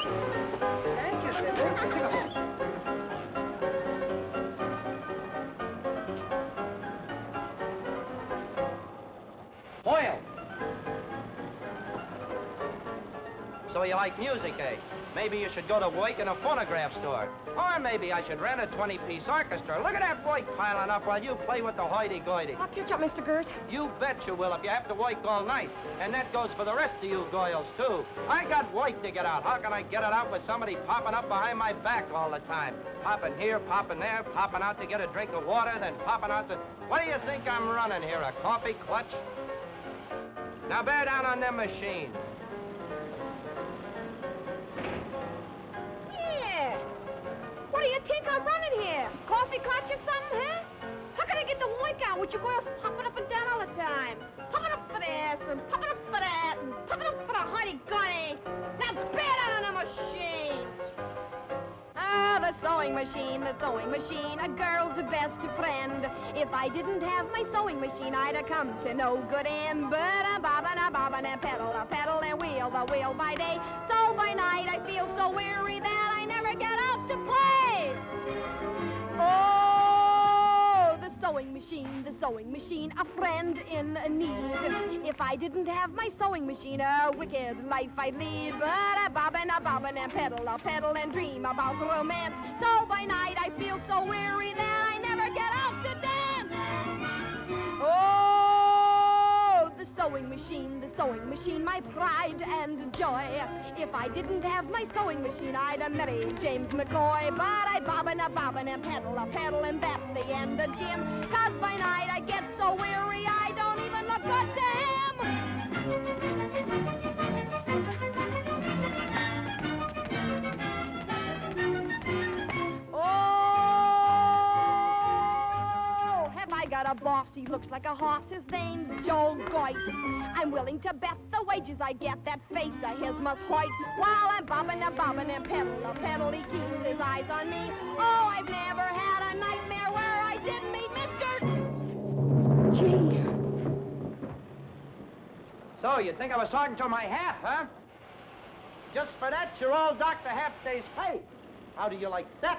Thank you, Sidney. Boyle! So you like music, eh? Maybe you should go to work in a phonograph store. Or maybe I should rent a 20-piece orchestra. Look at that work piling up while you play with the hoity-goity. I'll catch up, Mr. Gert. You bet you will if you have to work all night. And that goes for the rest of you goyles, too. I got work to get out. How can I get it out with somebody popping up behind my back all the time? Popping here, popping there, popping out to get a drink of water, then popping out to... What do you think I'm running here, a coffee clutch? Now bear down on them machines. Yeah. What do you think I'm running here? Coffee clutch or something, huh? How can I get the work out with you girls popping up and down all the time? Popping up for this and popping up for that and popping up for the honey-gunny. Now bear down on the machines. Ah, the sewing machine, a girl's best friend. If I didn't have my sewing machine, I'd have come to no good end. But a bobbin, and pedal, and wheel the wheel by day. So by night I feel so weary that I never get out to play. Oh, the sewing machine, a friend in need. If I didn't have my sewing machine, a wicked life I'd lead. But a bobbin, and pedal, and dream about romance. So by night I feel so weary that I never get out to dance. Oh, the sewing machine, my pride and joy. If I didn't have my sewing machine, I'd have married James McCoy. But I bobbin, and pedal, and that's the end of Jim. 'Cause by night I get so weary I don't even look good to him. Oh, have I got a boss? He looks like a horse. His name's Joe Goit. I'm willing to bet the wages I get that face of his must hoit. While I'm bobbin, and pedal, he keeps his eyes on me. Oh, I've never had a nightmare where I didn't meet Mr. Gee. So, you think I was talking to my hat, huh? Just for that, you're all docked a half day's pay. How do you like that?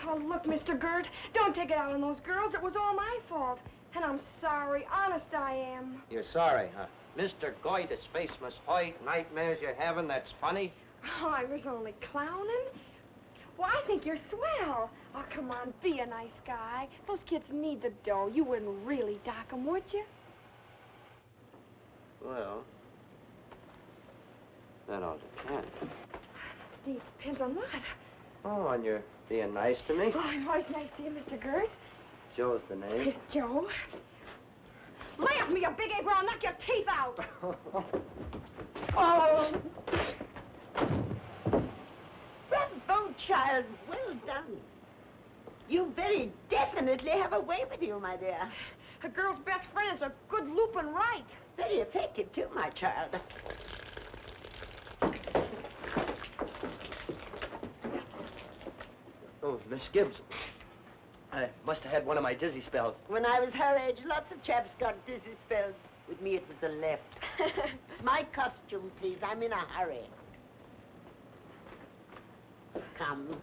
Oh, look, Mr. Gert, don't take it out on those girls. It was all my fault. And I'm sorry. Honest, I am. You're sorry, huh? Mr. Goit, his face must hoit. Nightmares you're having, that's funny. Oh, I was only clowning. Well, I think you're swell. Oh, come on, be a nice guy. Those kids need the dough. You wouldn't really dock them, would you? Well, that all depends. It depends on what? Oh, on your being nice to me. Oh, I'm always nice to you, Mr. Gert. Joe's the name. Joe? Lay off me, you big ape, or I'll knock your teeth out. Oh! Bravo, child. Well done. You very definitely have a way with you, my dear. A girl's best friend is a good looping right. Very effective, too, my child. Oh, Miss Gibbs. I must have had one of my dizzy spells. When I was her age, lots of chaps got dizzy spells. With me, it was the left. My costume, please. I'm in a hurry. Come.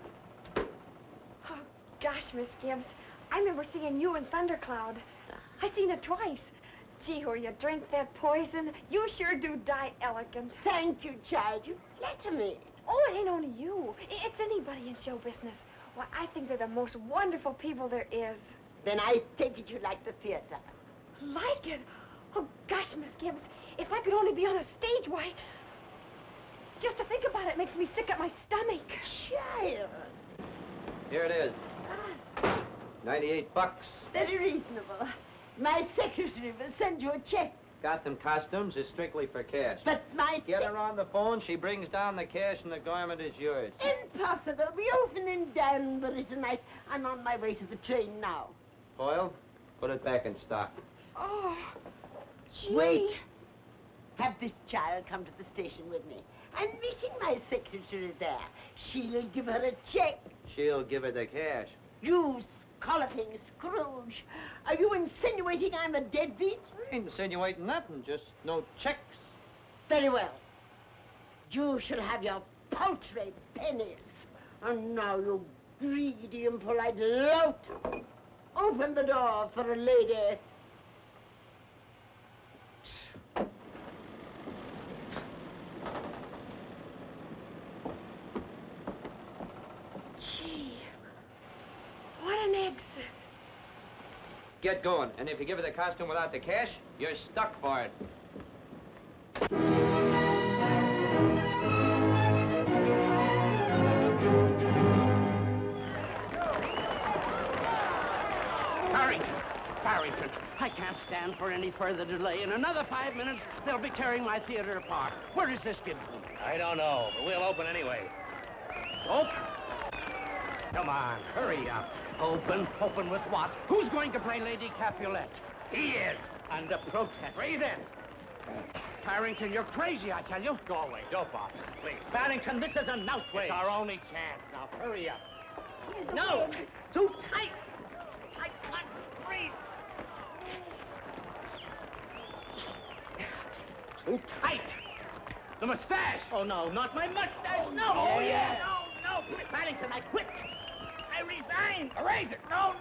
Oh, gosh, Miss Gibbs. I remember seeing you in Thundercloud. I seen it twice. Gee, where you drink that poison, you sure do die elegant. Thank you, child. You flatter me. Oh, it ain't only you. It's anybody in show business. Why, I think they're the most wonderful people there is. Then I take it you like the theater. Like it? Oh, gosh, Miss Gibbs, if I could only be on a stage, why... Just to think about it makes me sick at my stomach. Child. Here it is. 98 bucks. Very reasonable. My secretary will send you a check. Got them costumes is strictly for cash. But my... Get her on the phone, she brings down the cash, and the garment is yours. Impossible. We open in Danbury tonight. I'm on my way to the train now. Boyle, put it back in stock. Oh, gee. Wait. Have this child come to the station with me. I'm meeting my secretary there. She'll give her a check. She'll give her the cash. You scolloping Scrooge. Are you insinuating I'm a deadbeat? I ain't insinuating nothing, just no checks. Very well. You shall have your paltry pennies. And now, you greedy, impolite lout, open the door for a lady. Gee, what an exit. Get going, and if you give her the costume without the cash, you're stuck for it. Farrington, I can't stand for any further delay. In another 5 minutes, they'll be tearing my theater apart. Where is this Gibson? I don't know, but we'll open anyway. Open? Come on, hurry up. Open? Open with what? Who's going to play Lady Capulet? He is. Under protest. Breathe in. Farrington, you're crazy, I tell you. Go away, dope off, please. Farrington, this is an outrage. It's our only chance. Now, hurry up. No, too tight. I can't breathe. Too tight. The mustache! Oh, no, not my mustache. No. Oh, yeah. No. Farrington, I quit. I resign. Erase it! No!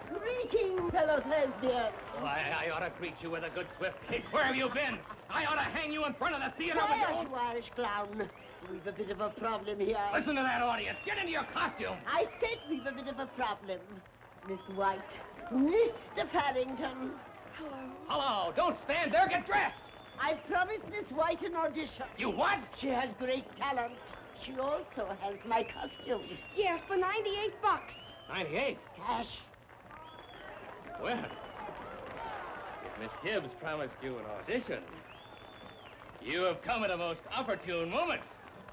Greetings, fellow lesbians. Why, I ought to greet you with a good swift kick. Where have you been? I ought to hang you in front of the theater with Quiet, your... you Irish clown. We've a bit of a problem here. Listen to that audience. Get into your costume. I said we've a bit of a problem. Miss White, Mr. Farrington. Hello. Don't stand there. Get dressed. I promised Miss White an audition. You what? She has great talent. She also has my costume. Yeah, for $98. 98. Cash. Well, if Miss Gibbs promised you an audition, you have come at a most opportune moment.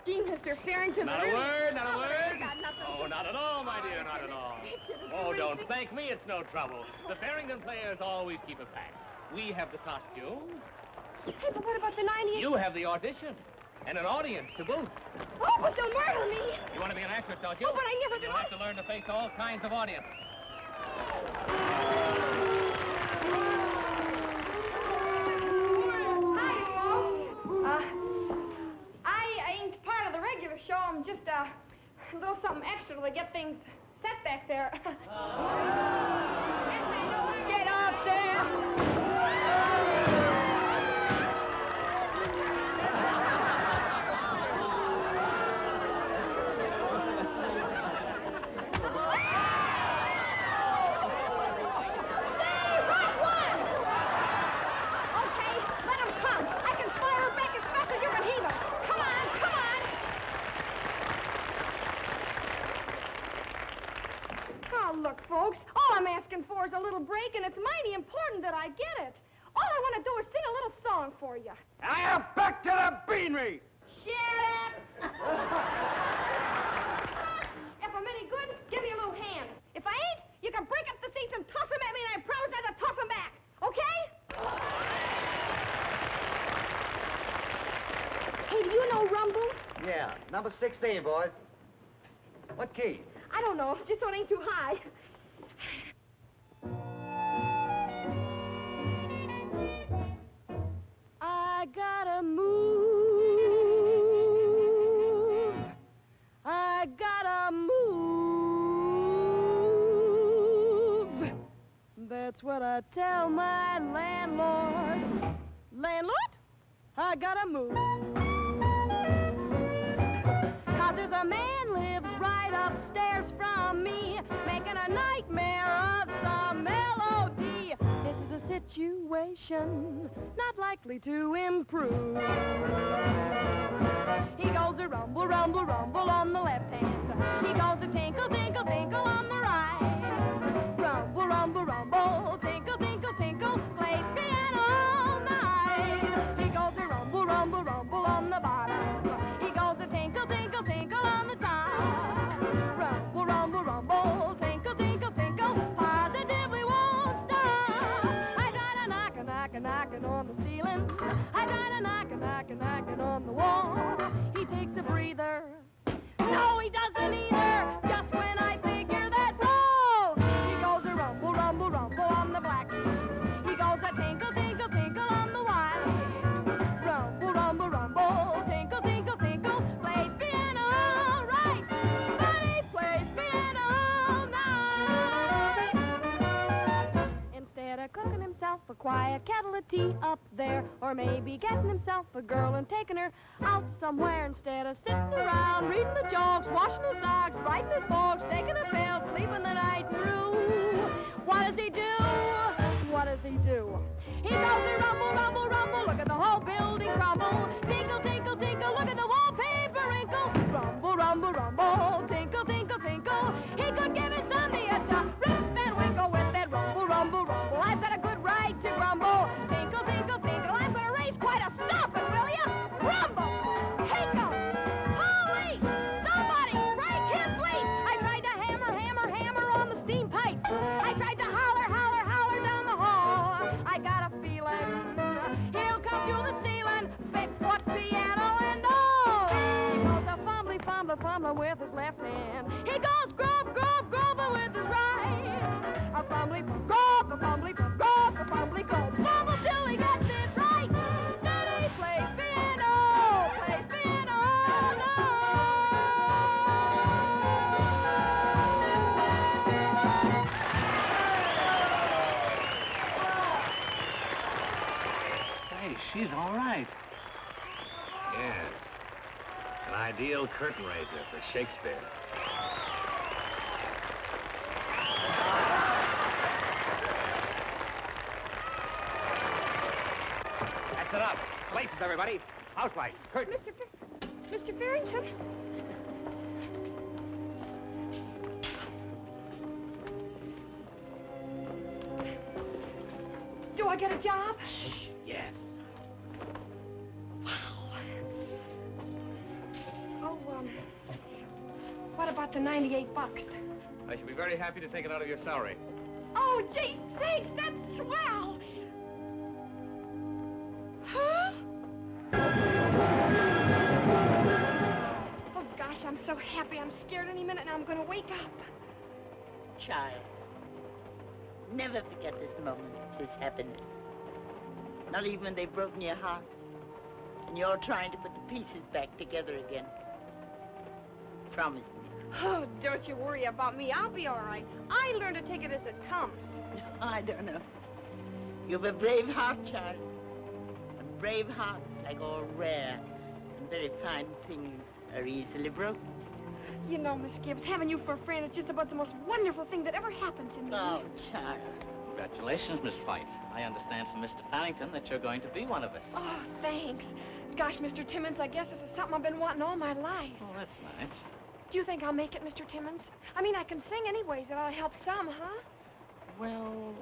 Gee, Mr. Farrington, Not a really... word, not a Oh, word. I got nothing. Oh, not at all, my dear, not at all. Oh, don't thank me, it's no trouble. The Farrington players always keep it packed. We have the costume, Hey, but what about the 98? you have the audition, and an audience to boot. Oh, but they'll murder me. You want to be an actress, don't you? Oh, but I never You'll did. have to learn to face all kinds of audiences. Hi, folks. I ain't part of the regular show. I'm just a little something extra to get things set back there. Get up there. Look, folks, all I'm asking for is a little break, and it's mighty important that I get it. All I want to do is sing a little song for you. I am back to the beanery! Shut up! If I'm any good, give me a little hand. If I ain't, you can break up the seats and toss them at me, and I promise not to toss them back. Okay? Hey, do you know Rumble? Yeah, number 16, boys. What key? I don't know, just so it ain't too high. I gotta move. I gotta move. That's what I tell my landlord. Landlord, I gotta move. 'Cause there's a man lives right upstairs from me, making a nightmare of some melody. This is a situation not likely to improve. He goes to rumble, rumble, rumble on the left hand. He goes to tinkle, tinkle, tinkle on the right. Rumble, rumble, rumble, tinkle, tinkle, tinkle, plays piano all night. He goes to rumble, rumble, rumble on the bottom. He goes to tinkle, tinkle, tinkle on the top. Rumble, rumble, rumble, tinkle, tinkle, tinkle, positively won't stop. I try to knocking on the ceiling. I try to knocking on the wall. He quiet kettle of tea up there, or maybe getting himself a girl and taking her out somewhere instead of sitting around reading the jokes, washing his socks, writing his books, taking a pill, sleeping the night through. What does he do? What does he do? He goes to rumble, rumble, rumble, look at the whole building crumble. Tinkle, tinkle, tinkle, look at the wallpaper wrinkle. Rumble, rumble, rumble, tinkle, tinkle, tinkle. He could give his Sunday at the rip and winkle with that rumble, rumble, rumble. I've got a good right to grumble. Tinkle, tinkle, tinkle, I'm gonna raise quite a stomping, will ya? Rumble, tinkle, holy, somebody break his leaf. I tried to hammer, hammer, hammer on the steam pipe. I tried to holler, holler, holler down the hall. I got a feeling he'll come through the ceiling, fix what piano and all. He goes a fumbly, fumbly, fumbling with his left hand. He goes grub, grub, grubbing with his right. A fumbly, grub, a fumbly, grub, a fumbly, grub. Fumble till he gets it right. Then he plays piano, no. Say, she's all right. Yes. An ideal curtain raiser for Shakespeare. That's it up. Places, everybody. House lights, curtains. Mr. Farrington? Do I get a job? Yes. Oh, what about the 98 bucks? I should be very happy to take it out of your salary. Oh, gee, thanks, that's swell. Huh? Oh, gosh, I'm so happy. I'm scared any minute now I'm going to wake up. Child, never forget this moment, this happiness. Not even when they've broken your heart and you're trying to put the pieces back together again. Promise me. Oh, don't you worry about me. I'll be all right. I learn to take it as it comes. I don't know. You've a brave heart, child. And brave hearts, like all rare and very fine things, are easily broken. You know, Miss Gibbs, having you for a friend is just about the most wonderful thing that ever happened to me. Oh, child. Congratulations, Miss White. I understand from Mr. Farrington that you're going to be one of us. Oh, thanks. Gosh, Mr. Timmons, I guess this is something I've been wanting all my life. Oh, that's nice. Do you think I'll make it, Mr. Timmons? I mean, I can sing anyways. It ought to help some, huh? Well,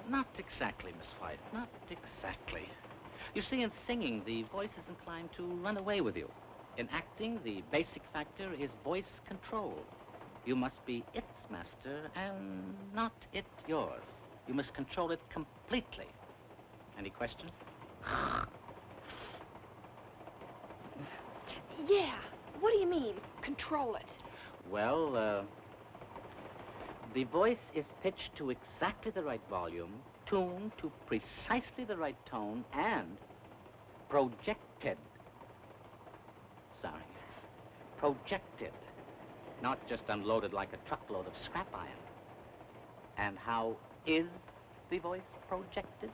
not exactly, Miss White. Not exactly. You see, in singing, the voice is inclined to run away with you. In acting, the basic factor is voice control. You must be its master and not it yours. You must control it completely. Any questions? Yeah. What do you mean, control it? Well, the voice is pitched to exactly the right volume, tuned to precisely the right tone, and projected. Sorry. Projected. Not just unloaded like a truckload of scrap iron. And how is the voice projected?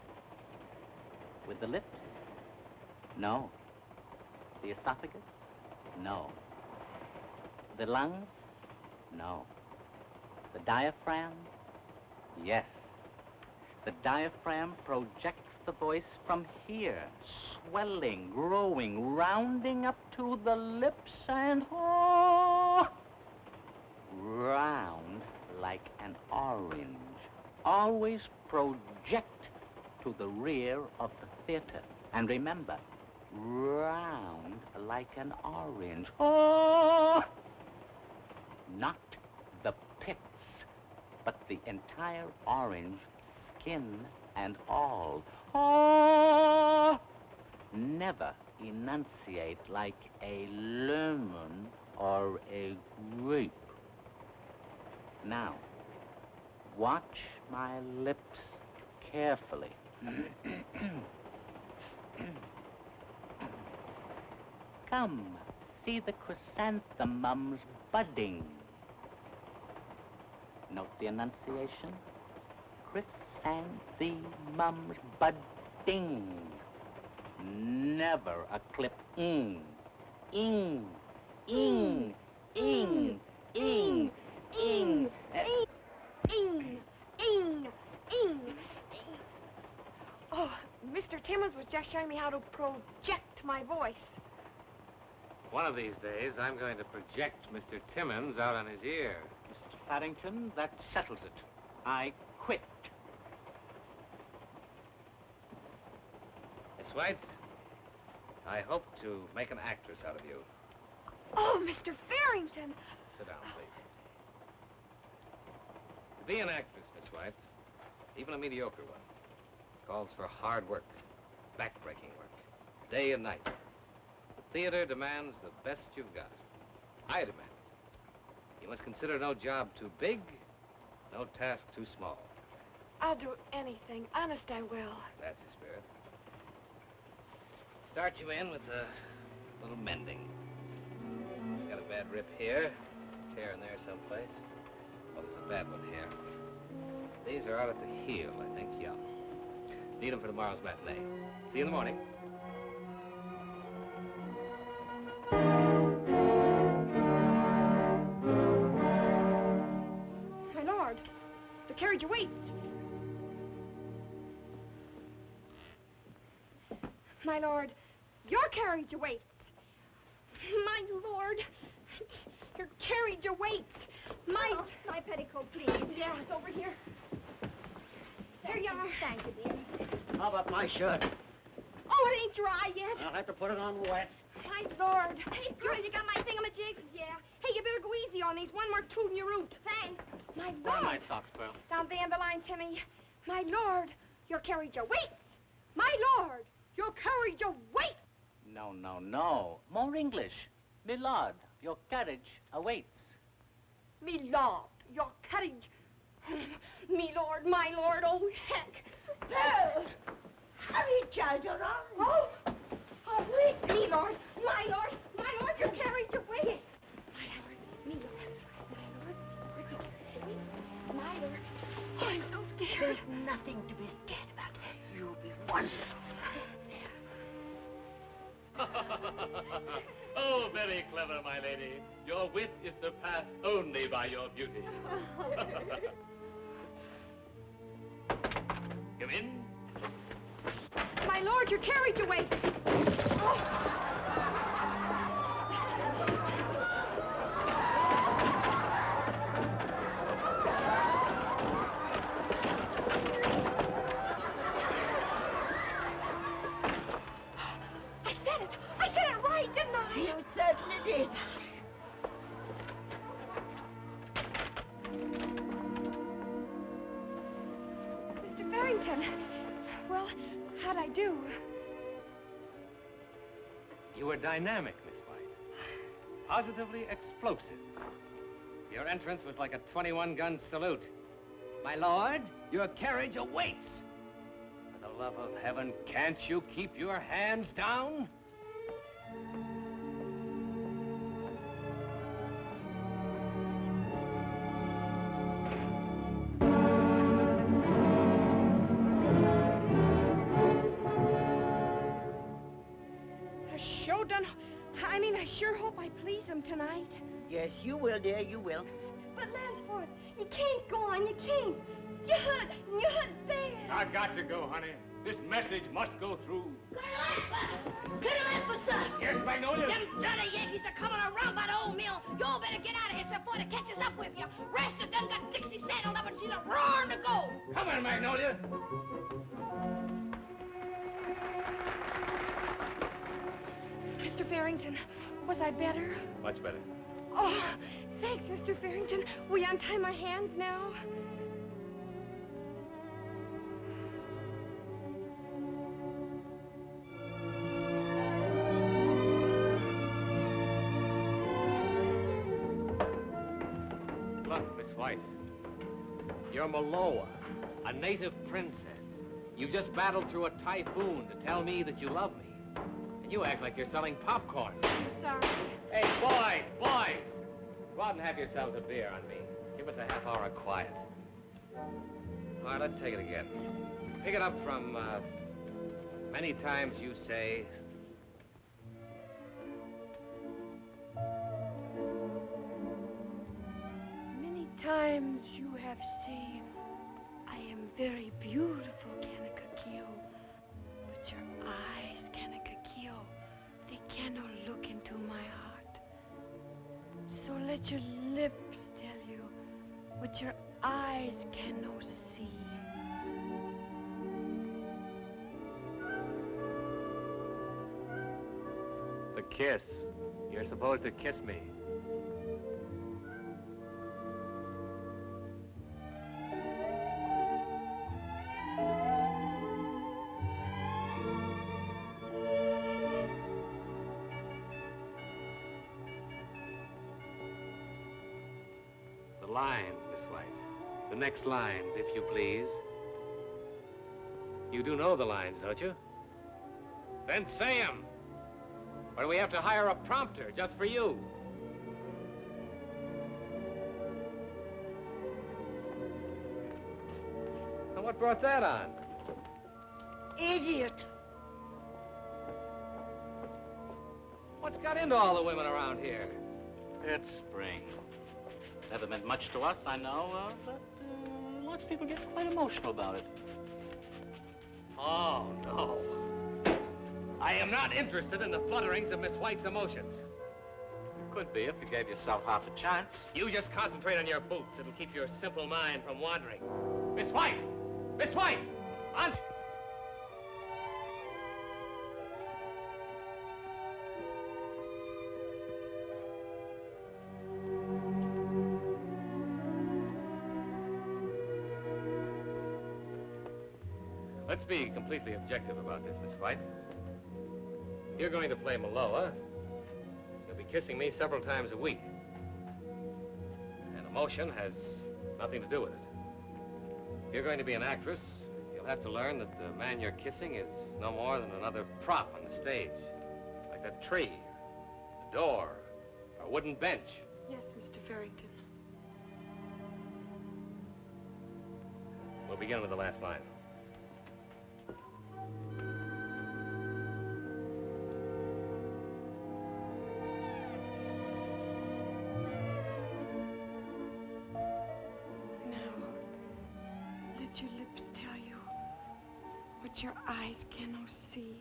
With the lips? No. The esophagus? No. The lungs? No. The diaphragm? Yes. The diaphragm projects the voice from here, swelling, growing, rounding up to the lips and round like an orange. Always project to the rear of the theater. And remember, round like an orange. Not the pits, but the entire orange, skin and all. Never enunciate like a lemon or a grape. Now, watch my lips carefully. Come, see the chrysanthemums budding. Note the enunciation. Chrysanthemums. chrysanthemums budding. Never a clip. Ing, ing, ing, ing, ing, ing. Ing, ing, ing. Oh, Mr. Timmons was just showing me how to project my voice. One of these days, I'm going to project Mr. Timmons out on his ear. Mr. Farrington, that settles it. I quit. Miss White, I hope to make an actress out of you. Oh, Mr. Farrington. Sit down, please. To be an actress, Miss White, even a mediocre one, calls for hard work, back-breaking work, day and night. The theater demands the best you've got. I demand it. You must consider no job too big, no task too small. I'll do anything. Honest, I will. That's the spirit. Start you in with a little mending. It's got a bad rip here, tear in there someplace. Oh, there's a bad one here. These are out at the heel, I think, yeah. Need them for tomorrow's matinee. See you in the morning. My lord, the carriage awaits. My lord, your carriage awaits. My lord, your carriage awaits. My petticoat, please. Yeah, it's over here. There you are. Thank you, dear. How about my shirt? Oh, it ain't dry yet. I'll have to put it on wet. My lord. Hey, girl, you got my thingamajigs? Yeah. Hey, you better go easy on these. One more toot in your root. Thanks. My lord. Where are my socks, Pearl? Down the end of the line, Timmy. My lord, your carriage awaits. My lord, your carriage awaits. No, no, no. More English. Milord, your carriage awaits. Me lord, your carriage. Me lord, my lord, oh heck. Pearl! Hurry, child, you're on. Oh, wait. Me lord, my lord, your carriage awaits. My lord, me lord, my lord. Oh, I'm so scared. There's nothing to be scared about. You'll be wonderful. Oh, very clever, my lady. Your wit is surpassed only by your beauty. Come in. My lord, your carriage awaits. Oh. I said it right, didn't I? You certainly did. Mr. Farrington, well, how'd I do? You were dynamic, Miss White. Positively explosive. Your entrance was like a 21-gun salute. My lord, your carriage awaits. For the love of heaven, can't you keep your hands down? I sure hope I please him tonight. Yes, you will, dear, you will. But Lansford, you can't go on, you can't. You hurt there. I've got to go, honey. This message must go through. Colonel, sir. Yes, Magnolia? Them dirty Yankees are coming around that old mill. You better get out of here before they catches up with you. Rest of them got Dixie saddled up and she's a roaring to go. Come on, Magnolia. Mr. Farrington, was I better? Much better. Oh, thanks, Mr. Farrington. Will you untie my hands now? Look, Miss White. You're Maloa, a native princess. You've just battled through a typhoon to tell me that you love me. And you act like you're selling popcorn. Sorry. Hey, boys, boys! Go out and have yourselves a beer on me. Give us a half hour of quiet. All right, let's take it again. Pick it up from, many times you say... Many times you have said, I am very beautiful, Kanakakio. But your eyes, Kanakakio, they cannot look into my heart. So let your lips tell you what your eyes cannot see. The kiss. You're supposed to kiss me. The lines, Miss White. The next lines, if you please. You do know the lines, don't you? Then say 'em. Or do we have to hire a prompter just for you? Now, what brought that on? Idiot! What's got into all the women around here? It's spring. Never meant much to us, I know, but lots of people get quite emotional about it. Oh, no. I am not interested in the flutterings of Miss White's emotions. Could be if you gave yourself half a chance. You just concentrate on your boots. It'll keep your simple mind from wandering. Miss White! Miss White! On... Let's be completely objective about this, Miss White. You're going to play Maloa. You'll be kissing me several times a week. And emotion has nothing to do with it. If you're going to be an actress, you'll have to learn that the man you're kissing is no more than another prop on the stage. Like that tree, a door, or a wooden bench. Yes, Mr. Farrington. We'll begin with the last line. Let your lips tell you what your eyes cannot see.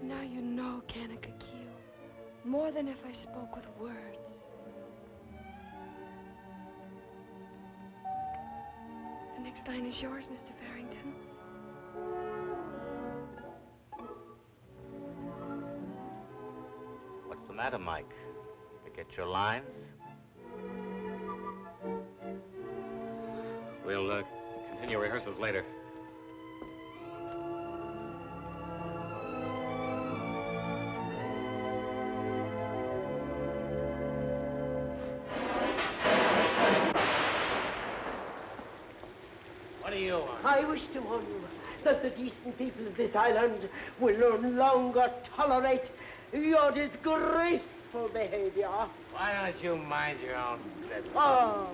Now you know, Kanakakio. More than if I spoke with words. The next line is yours, Mr. Farrington. What's the matter, Mike? Forget your lines? We'll continue rehearsals later. I wish to warn you that the decent people of this island will no longer tolerate your disgraceful behavior. Why don't you mind your own business? Oh.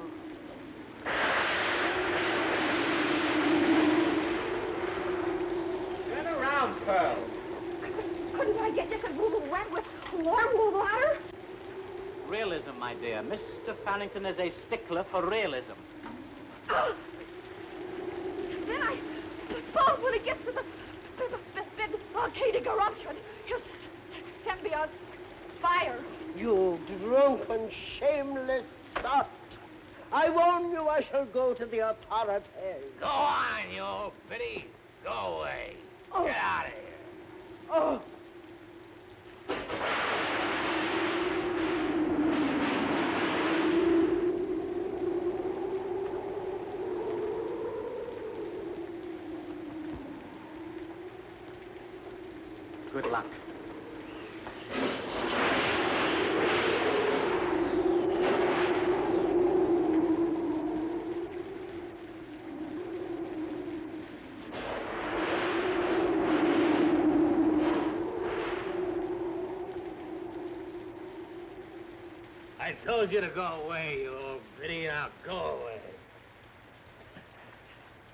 Turn around, Pearl. Couldn't I get this a little wet with warm water? Realism, my dear. Mr. Farrington is a stickler for realism. Then I suppose when it gets to the volcanic eruption, he'll set me on fire. You drunken, shameless sot. I warn you, I shall go to the authorities. Go on, you old biddy. Go away. Oh. Get out of here. Oh. Good luck. I told you to go away, you old biddy. Now go away.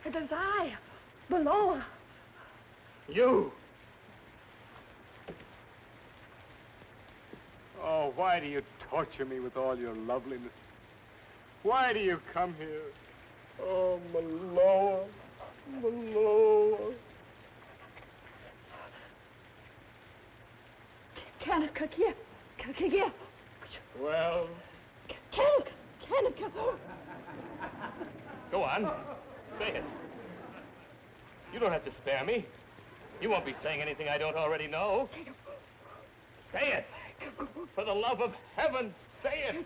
It is I, below. You! Oh, why do you torture me with all your loveliness? Why do you come here? Oh, Maloa, Maloa. Kanika, here. Kanika, here. Well, Kanika. go on. Say it. You don't have to spare me. You won't be saying anything I don't already know. Say it. For the love of heaven, say it.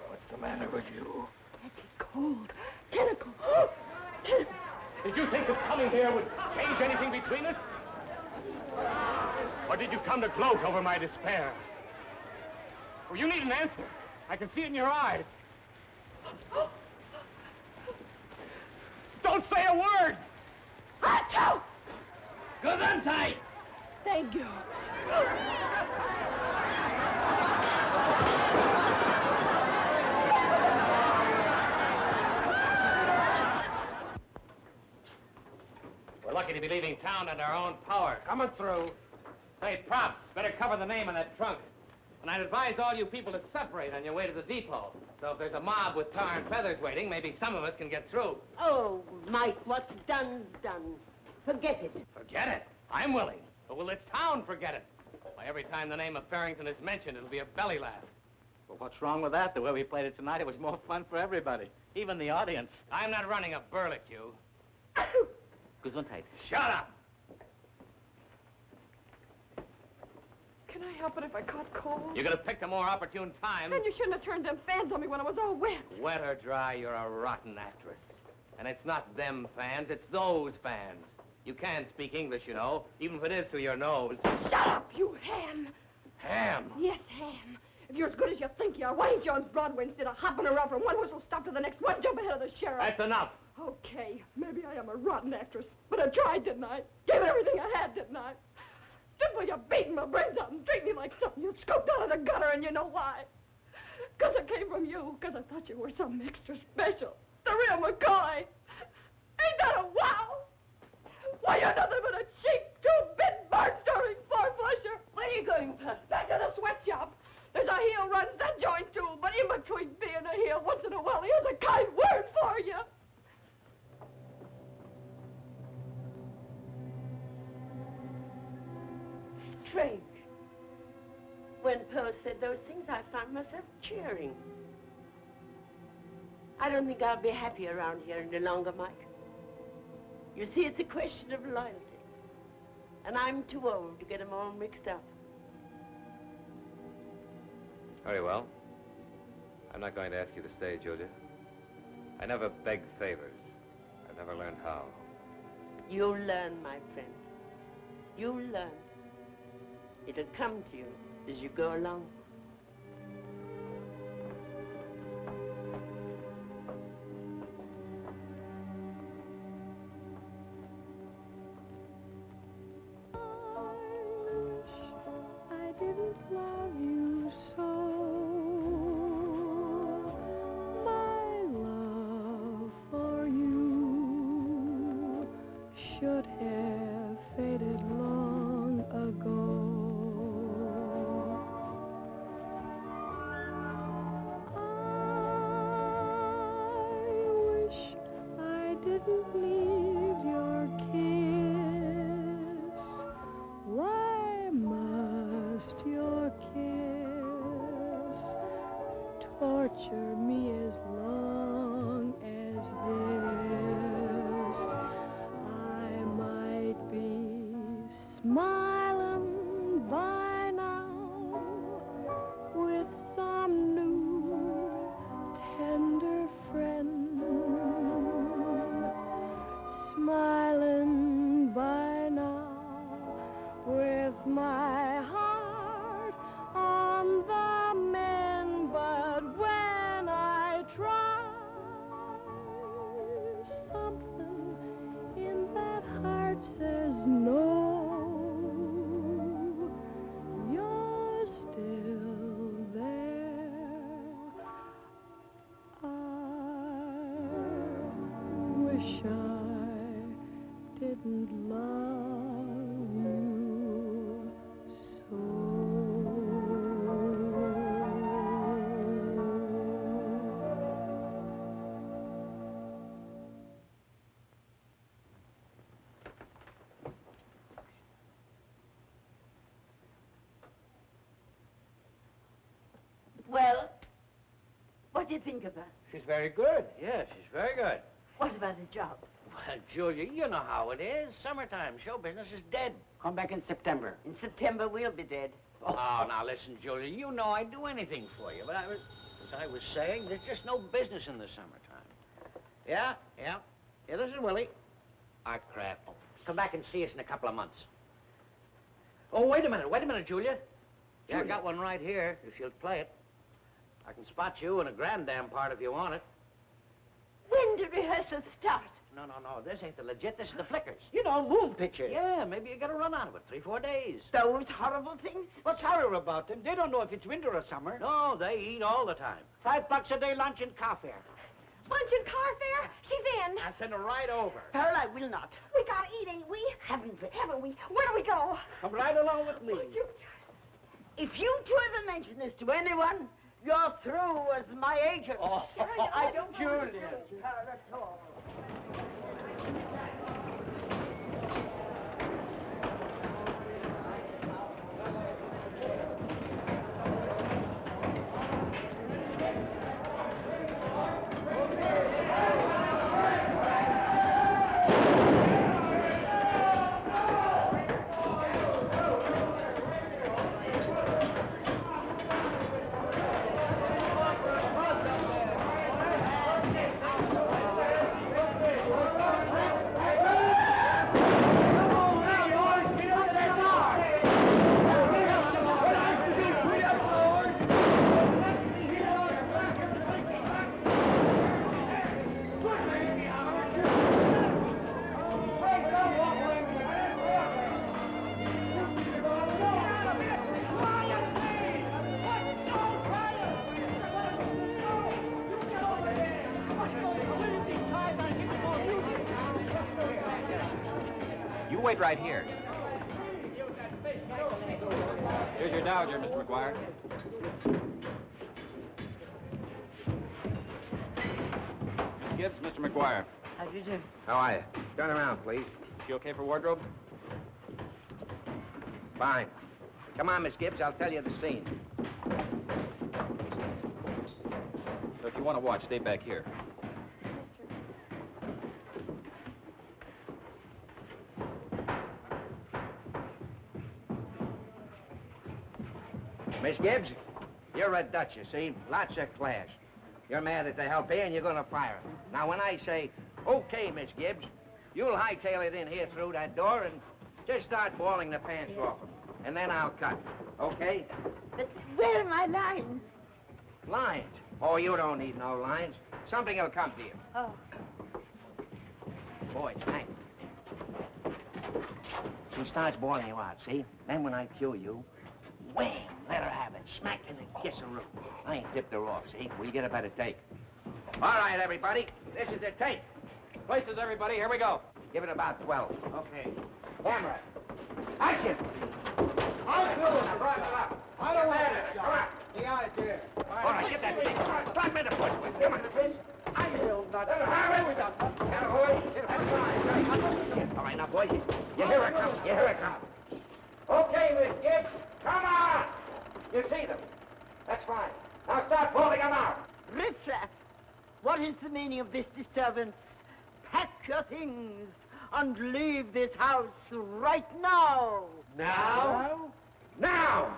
What's the matter with you? It's cold. Kanika. Did you think that coming here would change anything between us? Or did you come to gloat over my despair? Well, you need an answer. I can see it in your eyes. Don't say a word! Achoo! Gesundheit! Thank you. We're lucky to be leaving town in our own power. Coming through. Say, props, better cover the name on that trunk. And I'd advise all you people to separate on your way to the depot. So if there's a mob with tar and feathers waiting, maybe some of us can get through. Oh, Mike, what's done's done. Forget it. Forget it. I'm willing. But will this town forget it? Why, every time the name of Farrington is mentioned, it'll be a belly laugh. Well, what's wrong with that? The way we played it tonight, it was more fun for everybody, even the audience. I'm not running a burlicue. Gesundheit. Shut up! Can I help it if I caught cold? You could have picked a more opportune time. Then you shouldn't have turned them fans on me when I was all wet. Wet or dry, you're a rotten actress. And it's not them fans, it's those fans. You can speak English, you know, even if it is through your nose. Shut up, you ham. Ham. Yes, ham. If you're as good as you think you are, why ain't you on Broadway instead of hopping around from one whistle stop to the next, one jump ahead of the sheriff? That's enough. Okay, maybe I am a rotten actress, but I tried, didn't I? Gave it everything I had, didn't I? Stood while you're beating my brains out and treating me like something you scooped out of the gutter, and you know why? Because it came from you, because I thought you were something extra special. The real McCoy. Ain't that a wow? Why, you're nothing but a cheap, two-bit, barn-starving four-flusher. Where are you going, Pat? Back to the sweatshop. There's a heel runs that joint, too, but in between being a heel, once in a while, he has a kind word for you. Strange. When Poe said those things, I found myself cheering. I don't think I'll be happy around here any longer, Mike. You see, it's a question of loyalty. And I'm too old to get them all mixed up. Very well. I'm not going to ask you to stay, Julia. I never begged favors. I've never learned how. You'll learn, my friend. You'll learn. It'll come to you as you go along. Should have faded long ago. I wish I didn't need your kiss. Why must your kiss torture me as long as this? I might be smiling by now with some new tender friend, smiling by now with my heart on the mend, but when I do you think of her? She's very good. Yeah, she's very good. What about a job? Well, Julia, you know how it is. Summertime, show business is dead. Come back in September. In September, we'll be dead. Oh, now listen, Julia, you know I'd do anything for you, but as I was saying, there's just no business in the summertime. Yeah. Yeah, listen, Willie. Art crap. Come back and see us in a couple of months. Oh, wait a minute, Julia. Yeah, I got one right here, if you'll play it. I can spot you in a grand damn part if you want it. When do rehearsals start? No, this ain't the legit, this is the flickers. You know, move pictures. Yeah, maybe you get a run out of it, 3-4 days. Those horrible things? What's horrible about them? They don't know if it's winter or summer. No, they eat all the time. $5 a day lunch and car fare. Lunch and car fare? She's in. I'll send her right over. Pearl, I will not. We gotta eat, ain't we? Haven't we? Haven't we? Where do we go? Come right along with me. If you two ever mention this to anyone, you're through as my agent. Oh, I don't Julia. Pearl at all. Wait right here. Here's your Dowager, Mr. McGuire. Miss Gibbs, Mr. McGuire. How do you do? How are you? Turn around, please. You okay for wardrobe? Fine. Come on, Miss Gibbs, I'll tell you the scene. So if you want to watch, stay back here. Miss Gibbs, you're a Dutch, you see. Lots of class. You're mad at the help here and you're gonna fire him. Now, when I say, okay, Miss Gibbs, you'll hightail it in here through that door and just start bawling the pants off him. And then I'll cut. Okay? But where are my lines? Lines? Oh, you don't need no lines. Something will come to you. Oh. Boy, it's Hank. She starts bawling you out, see? Then when I cue you, wham, let her have it. Smack in the kisseroo. I ain't tipped her off, see? We get a better take. All right, everybody. This is the take. Places, everybody. Here we go. Give it about 12. Okay. Camera. Action! I'll do it. Now, brought it up. I don't want it, John. The idea. All right, get that thing. Start me the push with. Come on. I will not. Here we go. Get a boy. That's right. All right, now, boys. You hear her come. You hear her come. Okay, Miss Gibbs. Come on. You see them. That's fine. Now start pulling them out. Riffraff, what is the meaning of this disturbance? Pack your things and leave this house right now. Now? Now!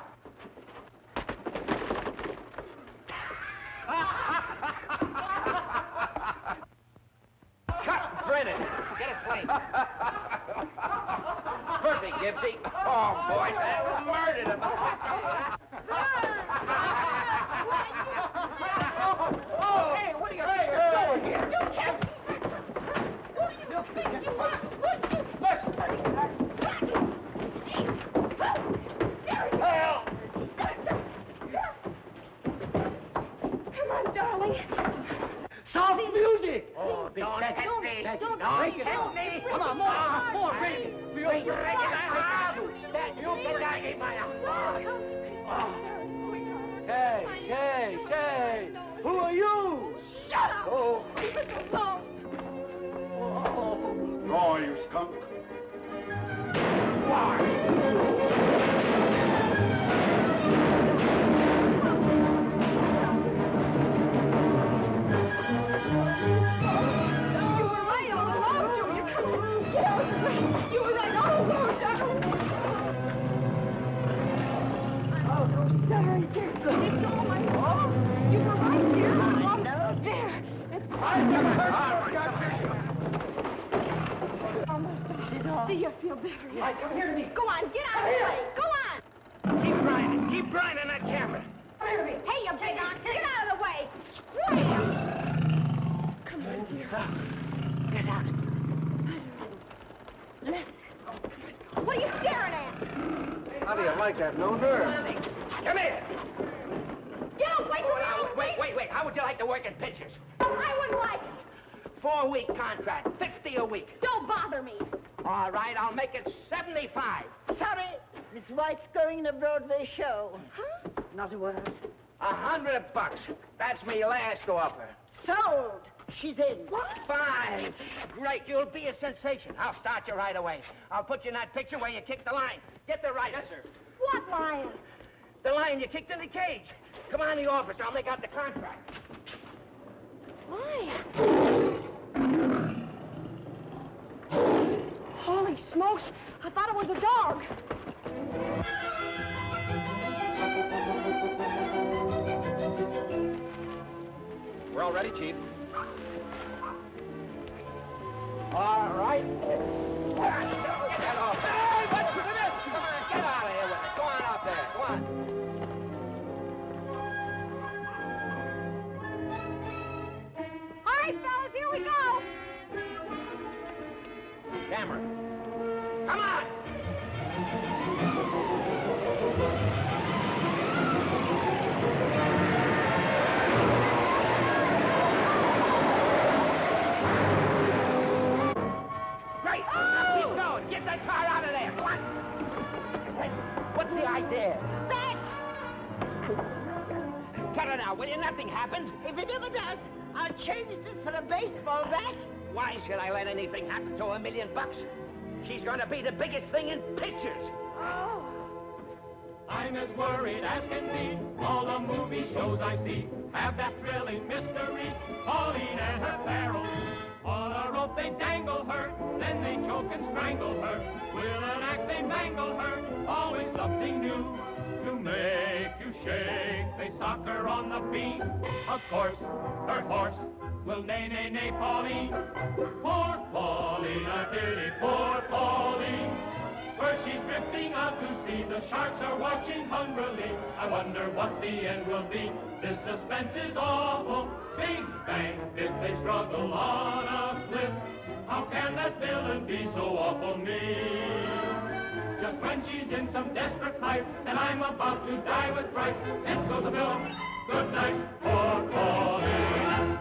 Cut, Brennan. Get a sling. Perfect, Gibbsy. Oh, boy, that murdered him. Oh, hey, what are you doing here? You can't. Who do you think you are? Come on, darling. Soft music. Oh, don't hit me. Don't Don't hit hit me. Come on, more, baby. You break it out. You break it out. Hey. Who are you? Shut up. Oh. Leave us alone. Draw, you skunk. It's all my fault. You were right there. Oh, no. There. It's almost done. Do you feel better? Right, come here to me. Go on, get out of the way. Go on. Keep grinding that camera. Hey, you big ox, get out of the way. Scram! Come on, dear. Get out. What are you staring at? How do you like that, Loesser? Come here. Get away from me! Wait. How would you like to work in pictures? I wouldn't like it. 4-week contract, 50 a week. Don't bother me. All right, I'll make it 75. Sorry, Miss White's going in a Broadway show. Huh? Not a word. $100. That's me last offer. Sold. She's in. What? Fine. Great, you'll be a sensation. I'll start you right away. I'll put you in that picture where you kicked the line. Get the right. Yes, sir. What lion? The line you kicked in the cage. Come on in the office. I'll make out the contract. Lion? Holy smokes! I thought it was a dog. We're all ready, Chief. All right. Get that off there. Hey, what's this? Come on, get out of here with it. Go on out there. Go on. All right, fellas, here we go. Camera. Come on. Great. Now keep going. Get that car out of there. Come on. Hey, what's the idea? Bet. Cut it out, will you? Nothing happened. If it ever does, I'll change this for a baseball bat. Why should I let anything happen to $1 million? She's going to be the biggest thing in pictures. Oh. I'm as worried as can be. All the movie shows I see have that thrilling mystery. Pauline and her perils. On a rope they dangle her, then they choke and strangle her. With an axe they mangle her. Always something new to make you shake. They sock her on the beam. Of course, her horse will neigh, neigh, neigh, Pauline. Poor Pauline, I pity poor Pauline. Where she's drifting out to sea, the sharks are watching hungrily. I wonder what the end will be. This suspense is awful. Big bang, if they struggle on a cliff. How can that villain be so awful mean? Just when she's in some desperate fight, and I'm about to die with fright, in goes the villain. Good night, poor Pauline.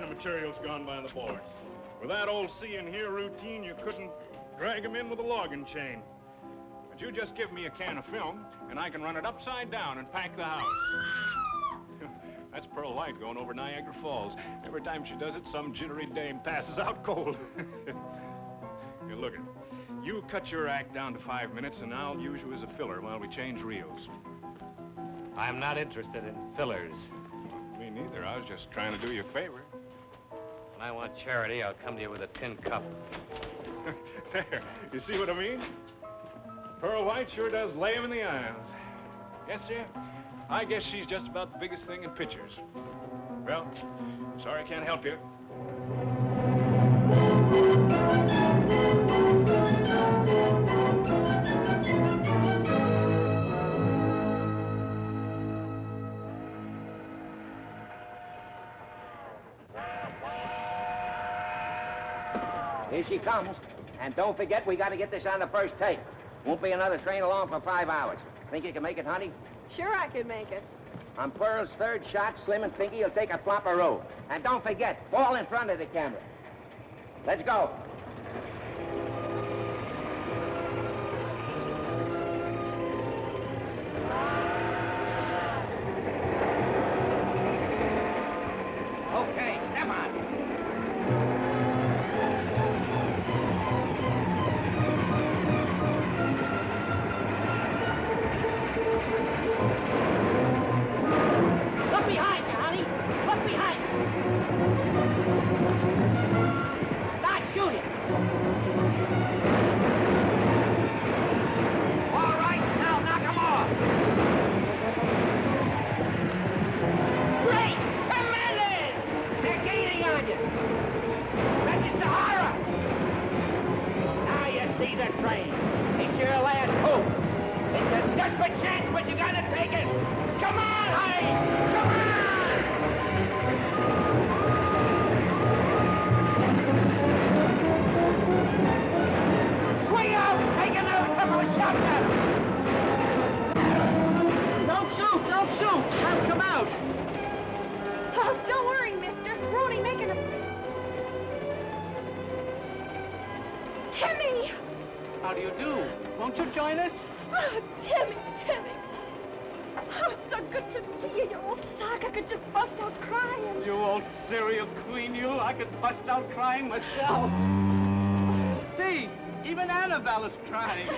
Material's gone by the boards. With that old see and hear routine, you couldn't drag them in with a logging chain. But you just give me a can of film, and I can run it upside down and pack the house. That's Pearl White going over Niagara Falls. Every time she does it, some jittery dame passes out cold. Here, look it. You cut your act down to 5 minutes, and I'll use you as a filler while we change reels. I'm not interested in fillers. Me neither. I was just trying to do you a favor. When I want charity, I'll come to you with a tin cup. There. You see what I mean? Pearl White sure does lay 'em in the aisles. Yes, sir. I guess she's just about the biggest thing in pictures. Well, sorry I can't help you. Here she comes. And don't forget, we got to get this on the first take. Won't be another train along for 5 hours. Think you can make it, honey? Sure I can make it. On Pearl's third shot, Slim and Pinky will take a flopperoo. And don't forget, fall in front of the camera. Let's go. Okay, step on. Look behind you, honey. Look behind you. Start shooting. All right, now knock 'em off. Great! Tremendous! They're gaining on you. Register horror. Now you see the train. It's your last hope. It's a desperate chance, but you gotta take it. Come on, honey. Come on. Swing out. Take another couple of shots at him. Don't shoot! Don't shoot! I'll come out. Oh, don't worry, mister. We're only making a... Timmy! How do you do? Won't you join us? Oh, Timmy, Timmy. Oh, it's so good to see you, you old sock. I could just bust out crying. You old cereal queen, you. I could bust out crying myself. See, even Annabelle is crying.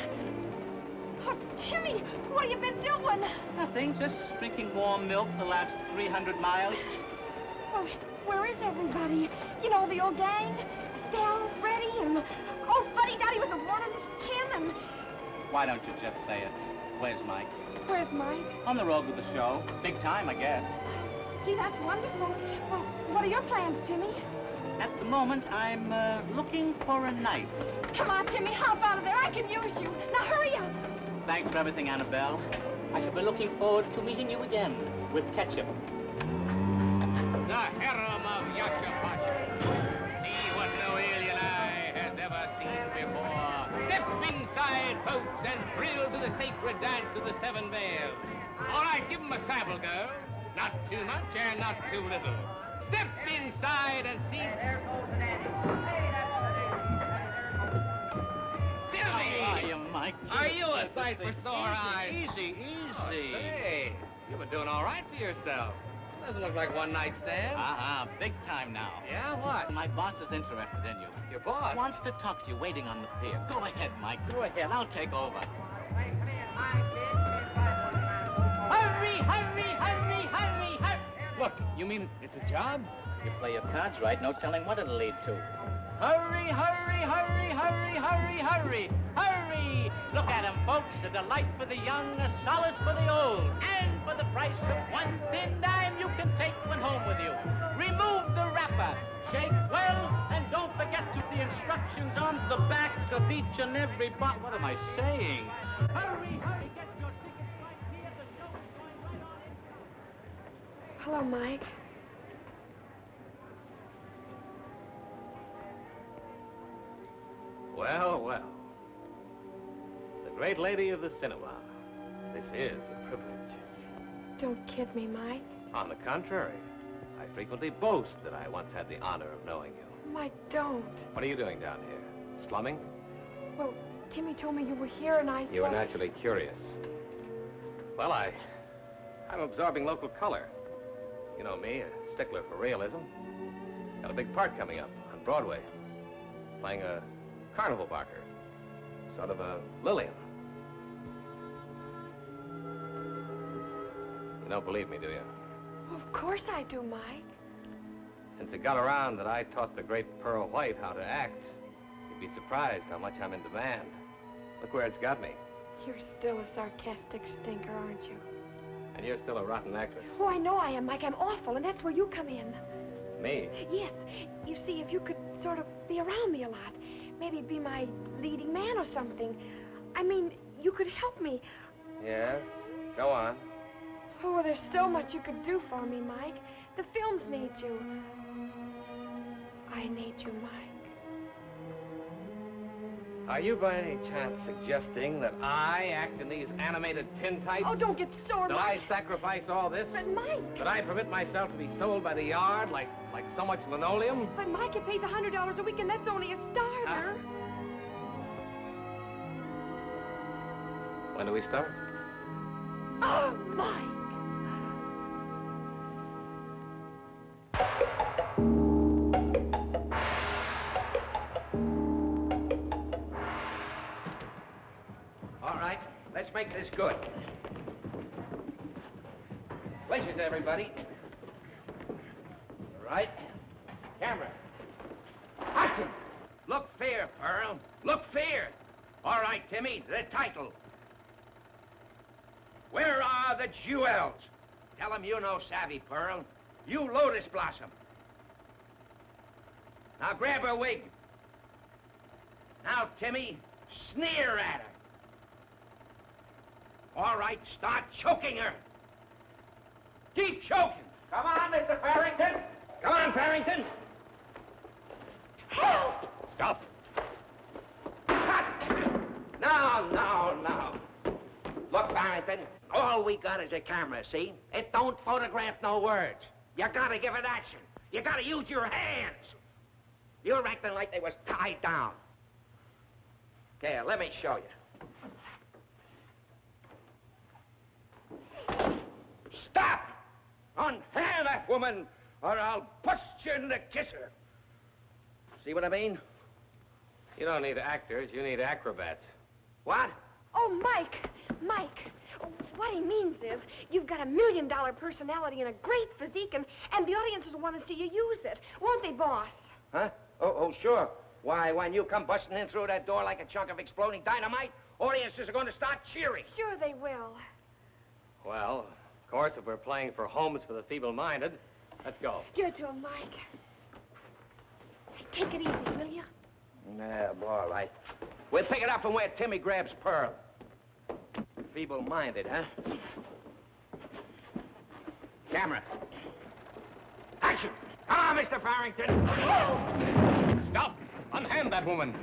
Oh, Timmy, what have you been doing? Nothing, just drinking warm milk the last 300 miles. Well, where is everybody? You know, the old gang? Estelle, Freddie, and old Fuddy Duddy with the wart on his chin, and... Why don't you just say it? Where's Mike? Where's Mike? On the road with the show. Big time, I guess. Gee, that's wonderful. Well, what are your plans, Timmy? At the moment, I'm looking for a knife. Come on, Timmy, hop out of there. I can use you. Now, hurry up. Thanks for everything, Annabelle. I shall be looking forward to meeting you again with ketchup. The harem of Yashapasha. See what no alien eye has ever seen before. Step inside, folks, and thrill to the sacred dance of the seven veils. All right, give 'em a sample, girls. Not too much and not too little. Step inside and see... How are you, Mike? Are you a sight for sore eyes? Easy, Oh, easy. say, you've been doing all right for yourself. Doesn't look like one night stand. Big time now. Yeah, what? My boss is interested in you. Your boss? Wants to talk to you waiting on the pier. Go ahead, Mike. Go ahead. I'll take over. Hurry, hurry, hurry, hurry, hurry! Look, you mean it's a job? You play your cards right, no telling what it'll lead to. Hurry, hurry, hurry, hurry, hurry, hurry, hurry! Look at him, folks. A delight for the young, a solace for the old. And for the price of one thin dime, you can take one home with you. Remove the wrapper. Shake well, and don't forget to the instructions on the back of each and every bottle. What am I saying? Hurry, hurry, get your tickets right here. The show's going right on. Hello, Mike. Well, well. The great lady of the cinema. This is a privilege. Don't kid me, Mike. On the contrary, I frequently boast that I once had the honor of knowing you. Mike, don't. What are you doing down here? Slumming? Well, Timmy told me you were here, and I You were thought... naturally curious. Well, I'm absorbing local color. You know me, a stickler for realism. Got a big part coming up on Broadway. Playing a carnival barker. Sort of a Lillian. You don't believe me, do you? Of course I do, Mike. Since it got around that I taught the great Pearl White how to act, you'd be surprised how much I'm in demand. Look where it's got me. You're still a sarcastic stinker, aren't you? And you're still a rotten actress. Oh, I know I am, Mike. I'm awful, and that's where you come in. Me? Yes. You see, if you could sort of be around me a lot, maybe be my leading man or something. I mean, you could help me. Yes? Go on. Oh, well, there's so much you could do for me, Mike. The films need you. I need you, Mike. Are you by any chance suggesting that I act in these animated tintypes? Oh, don't get sore, That Mike. I sacrifice all this? But, Mike. That I permit myself to be sold by the yard like so much linoleum? But, Mike, it pays $100 a week, and that's only a starter. When do we start? Oh, Mike. All right, let's make this good. Places, everybody. All right. Camera. Action! Look fair, Pearl. Look fair. All right, Timmy, the title. Where are the jewels? Tell them you know savvy, Pearl. You Lotus Blossom. Now grab her wig. Now, Timmy, sneer at her. All right, start choking her. Keep choking. Come on, Mr. Farrington. Come on, Farrington. Help! Stop. Cut. Now. Look, Farrington, all we got is a camera, see? It don't photograph no words. You gotta give it action. You gotta use your hands. You're acting like they was tied down. Here, let me show you. Stop! Unhand that woman, or I'll bust you in the kisser. See what I mean? You don't need actors, you need acrobats. What? Oh, Mike. What he means is you've got $1 million personality and a great physique, and the audiences want to see you use it. Won't they, boss? Huh? Oh, sure. Why, when you come busting in through that door like a chunk of exploding dynamite, audiences are going to start cheering. Sure they will. Well, of course, if we're playing for homes for the feeble-minded, let's go. Give it to him, Mike. Take it easy, will you? Yeah, all right. We'll pick it up from where Timmy grabs Pearl. Feeble-minded, huh? Camera. Action! Come on, Mr. Farrington. Stop! Unhand that woman.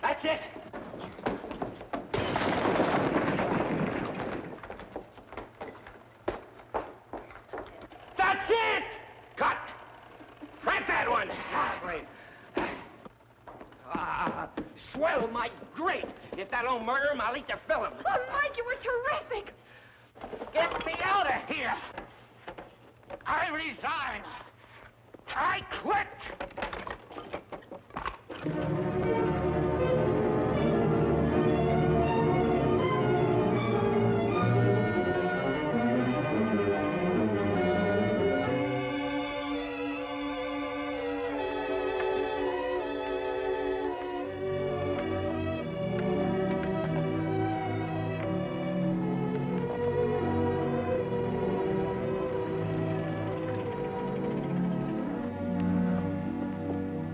That's it. That's it! Cut! Crank that one! Swell, my great! If that don't murder him, I'll eat the film. Oh, Mike, you were terrific. Get me out of here! I resign! I quit!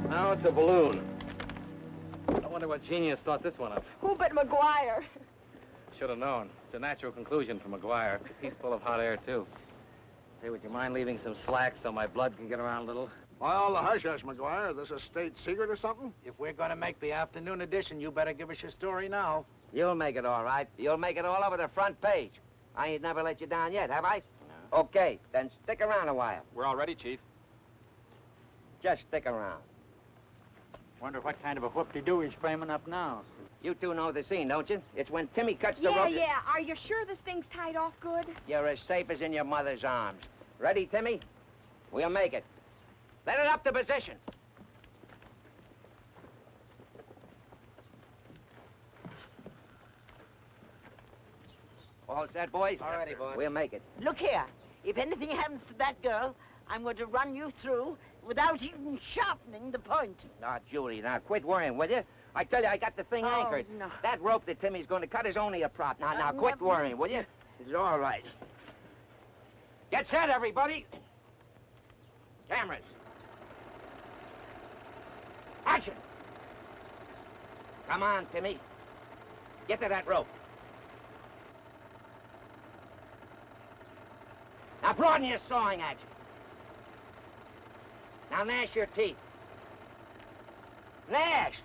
Now it's a balloon. I wonder what genius thought this one up. Who but McGuire? Should have known. It's a natural conclusion for McGuire. He's full of hot air, too. Say, would you mind leaving some slack so my blood can get around a little? Why all the hush-hush, McGuire? This a state secret or something? If we're going to make the afternoon edition, you better give us your story now. You'll make it all right. You'll make it all over the front page. I ain't never let you down yet, have I? No. Okay, then stick around a while. We're all ready, Chief. Just stick around. Wonder what kind of a whoop-de-doo he's framing up now. You two know the scene, don't you? It's when Timmy cuts the rope. Yeah. Are you sure this thing's tied off good? You're as safe as in your mother's arms. Ready, Timmy? We'll make it. Let it up to position. All set, boys? All ready, boys. We'll make it. Look here. If anything happens to that girl, I'm going to run you through without even sharpening the point. Now, Julie, now quit worrying, will you? I tell you, I got the thing Oh, anchored. no. That rope that Timmy's going to cut is only a prop. Now, quit never- worrying, will you? It's all right. Get set, everybody. Cameras. Action! Come on, Timmy. Get to that rope. Now broaden your sawing action. Now gnash your teeth. Gnash!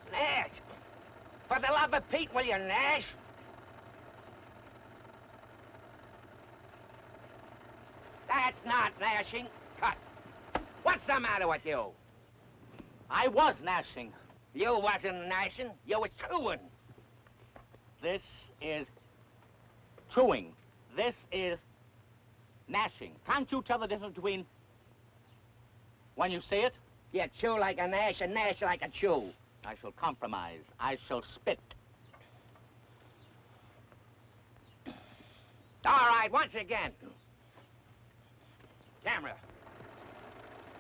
Gnash! For the love of Pete, will you gnash? That's not gnashing. Cut. What's the matter with you? I was gnashing. You wasn't gnashing. You was chewing. This is chewing. This is gnashing. Can't you tell the difference between when you say it? You chew like a gnash and gnash like a chew. I shall compromise. I shall spit. All right, once again. Camera.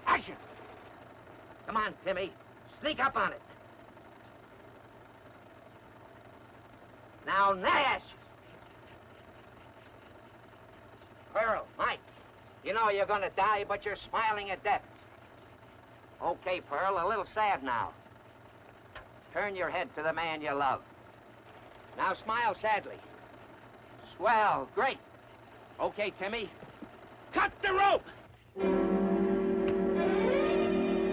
Action. Come on, Timmy. Sneak up on it. Now, Nash. Pearl, Mike, you know you're gonna die, but you're smiling at death. Okay, Pearl, a little sad now. Turn your head to the man you love. Now smile sadly. Swell, great. Okay, Timmy. Cut the rope!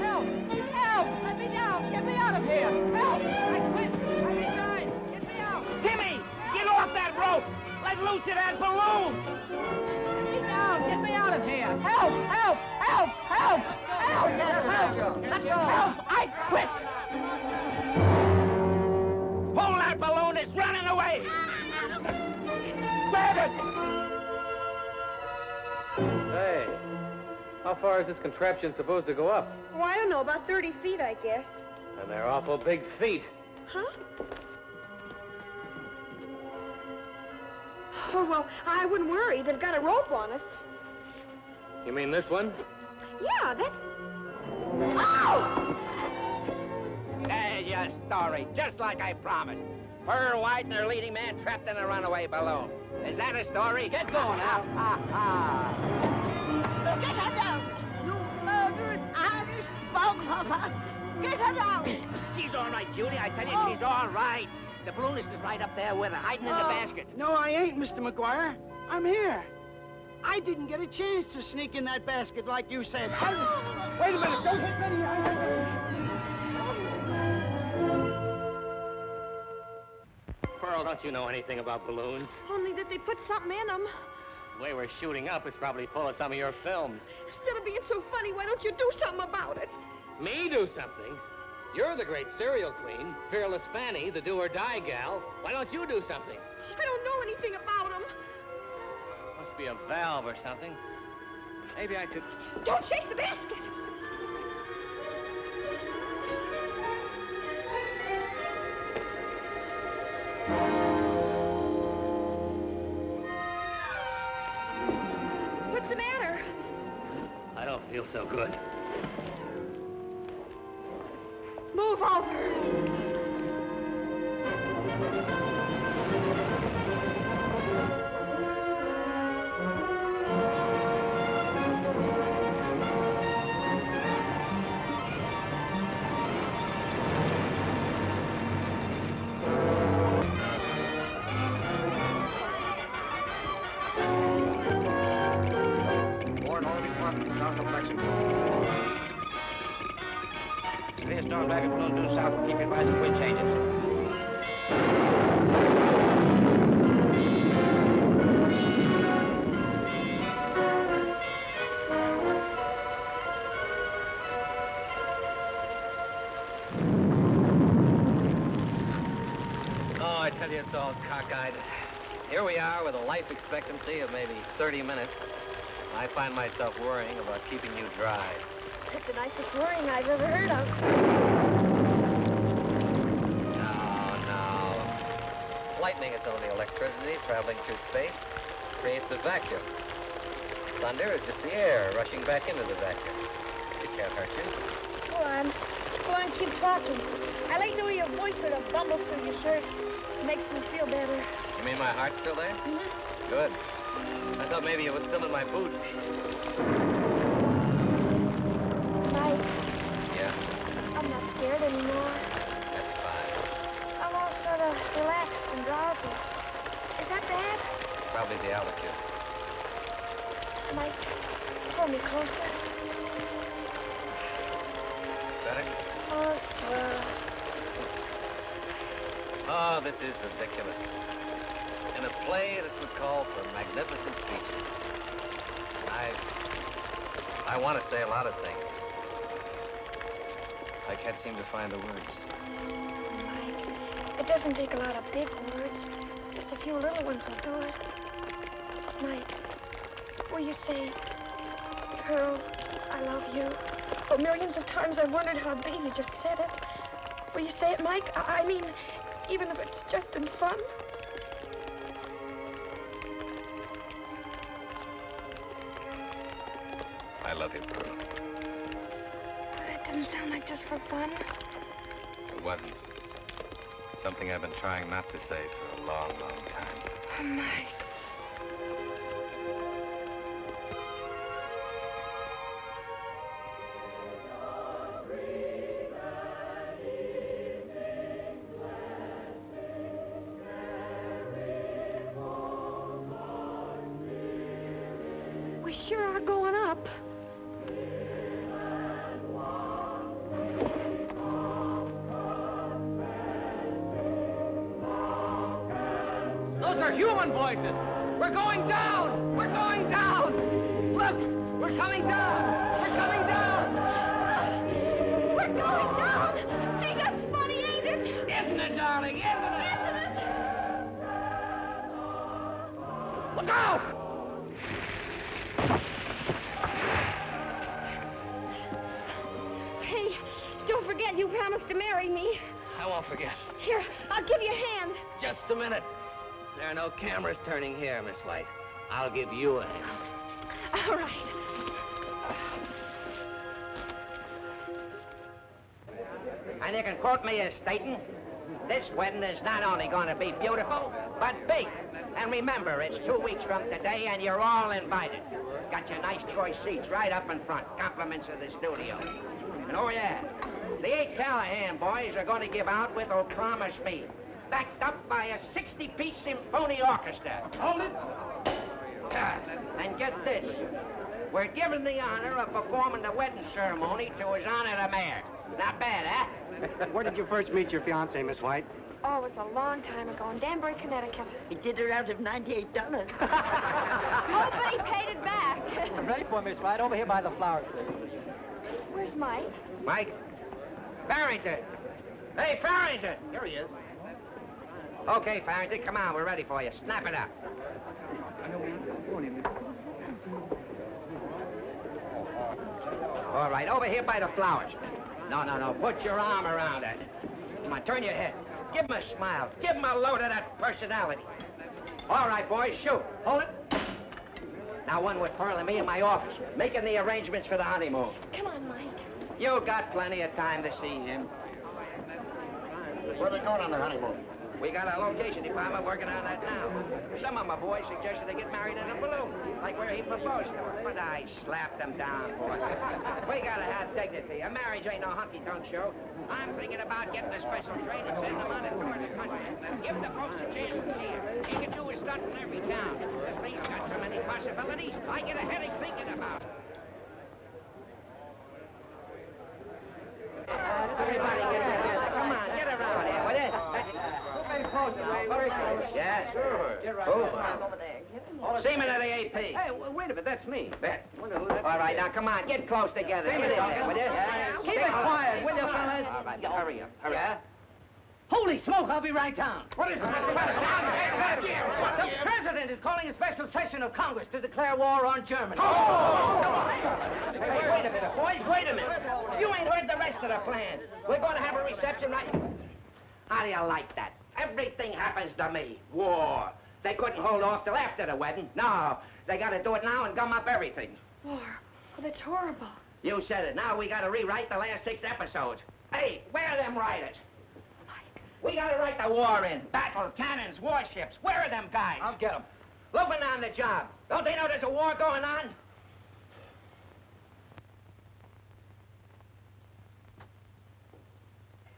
Help! Help! Let me down! Get me out of here! Help! I quit! I resign! Get me out! Timmy! Get off that rope! Let loose of that balloon! Get me down! Get me out of here! Help! Help! Help! Help! Help! Help! Let go! Help! I quit! Pull that balloon! It's running away! Grab it! Hey, how far is this contraption supposed to go up? Oh, I don't know, about 30 feet, I guess. And they're awful big feet. Huh? Oh, well, I wouldn't worry. They've got a rope on us. You mean this one? Yeah, that's... Oh! There's your story, just like I promised. Pearl White and her leading man trapped in a runaway balloon. Is that a story? Get going now. Get her down! You murderous Irish boghover! Get her down! She's all right, Judy. I tell you, she's all right. The balloonist is right up there with her, hiding in the basket. No, I ain't, Mr. McGuire. I'm here. I didn't get a chance to sneak in that basket like you said. Wait a minute, don't hit me. Pearl, don't you know anything about balloons? Only that they put something in them. The way we're shooting up, it's probably full of some of your films. Instead of being so funny, why don't you do something about it? Me do something? You're the great serial queen, Fearless Fanny, the do-or-die gal. Why don't you do something? I don't know anything about them. Must be a valve or something. Maybe I could... Don't shake the basket. What's the matter? I don't feel so good. Move over. Board all departments south of Lexington. Clear storm back at balloon due south. Keep your advised of wind changes. Oh, I tell you, it's all cockeyed. Here we are with a life expectancy of maybe 30 minutes. I find myself worrying about keeping you dry. That's the nicest worrying I've ever heard of. No. Lightning is only electricity traveling through space. Creates a vacuum. Thunder is just the air rushing back into the vacuum. It can't hurt you. Go on. Go on, keep talking. I like the way your voice sort of bumbles through your shirt. Makes me feel better. You mean my heart's still there? Mm-hmm. Good. I thought maybe it was still in my boots. Is that bad? Probably the altitude. Mike, pull me closer. Better? Oh, swell. Oh, this is ridiculous. In a play, this would call for magnificent speeches. I want to say a lot of things. I can't seem to find the words. Mike, it doesn't take a lot of big words. Just a few little ones will do it. Mike, will you say, Pearl, I love you? Oh, millions of times I've wondered how it'd be. You just said it. Will you say it, Mike? I mean, even if it's just in fun? I love you, Pearl. That didn't sound like just for fun. It wasn't. Something I've been trying not to say for a long, long time. Oh, Mike. We sure are going up. Those are human voices. We're going down. We're going down. Look, we're coming down. We're coming down. We're going down. Gee, that's funny, ain't it? Isn't it, darling? Isn't it? Look out! Hey, don't forget you promised to marry me. I won't forget. Here, I'll give you a hand. Just a minute. There are no cameras turning here, Miss White. I'll give you a hand. All right. And you can quote me as stating, this wedding is not only going to be beautiful, but big. And remember, it's 2 weeks from today, and you're all invited. Got your nice choice seats right up in front. Compliments of the studio. And oh yeah, the 8 Callahan boys are going to give out with Oh Promise Me, backed up by a 60-piece symphony orchestra. Hold it! And get this. We're given the honor of performing the wedding ceremony to His Honor the Mayor. Not bad, huh? Where did you first meet your fiancé, Miss White? Oh, it was a long time ago in Danbury, Connecticut. He did her out of $98. Oh, but he paid it back. I'm ready for Miss White. Over here by the flower tree. Where's Mike? Mike? Farrington! Hey, Farrington! Here he is. Okay, Farrington, come on, we're ready for you. Snap it up. All right, over here by the flowers. No, put your arm around it. Come on, turn your head. Give him a smile. Give him a load of that personality. All right, boys, shoot. Hold it. Now, one with Pearl and me in my office, making the arrangements for the honeymoon. Come on, Mike. You got plenty of time to see him. Where are they going on their honeymoon? We got a location department working on that now. Some of my boys suggested they get married in a balloon, like where he proposed to her. But I slapped them down, boy. We gotta have dignity. A marriage ain't no hunky-tonk show. I'm thinking about getting a special train and sending them on a tour of the country. Give the folks a chance to see her. You can do a stunt in every town. This thing's got so many possibilities, I get a headache thinking about it. Everybody get together. Come on, get around here, will you? Very close. Yeah, sure. Get right over there. Seaman of the AP. Hey, wait a minute, that's me. Bet. All right, now come on, get close together. Get in there, will you? Keep it quiet, will you, fellas? All right, hurry up. Yeah? Holy smoke, I'll be right down. What is it? The president is calling a special session of Congress to declare war on Germany. Hey, wait a minute, boys, wait a minute. You ain't heard the rest of the plan. We're going to have a reception right... How do you like that? Everything happens to me. War. They couldn't hold off till after the wedding. No, they got to do it now and gum up everything. War. Oh, that's horrible. You said it. Now we got to rewrite the last 6 episodes. Hey, where are them writers? We got to write the war in. Battle, cannons, warships. Where are them guys? I'll get them. Looking on the job. Don't they know there's a war going on?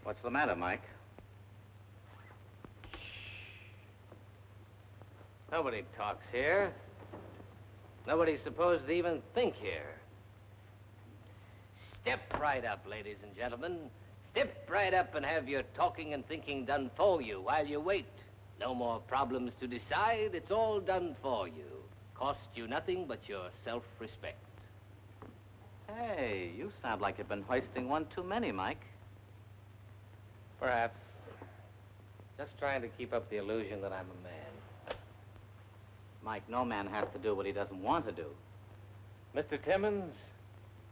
What's the matter, Mike? Nobody talks here. Nobody's supposed to even think here. Step right up, ladies and gentlemen. Step right up and have your talking and thinking done for you while you wait. No more problems to decide. It's all done for you. Cost you nothing but your self-respect. Hey, you sound like you've been hoisting one too many, Mike. Perhaps. Just trying to keep up the illusion that I'm a man. Mike, no man has to do what he doesn't want to do. Mr. Timmons,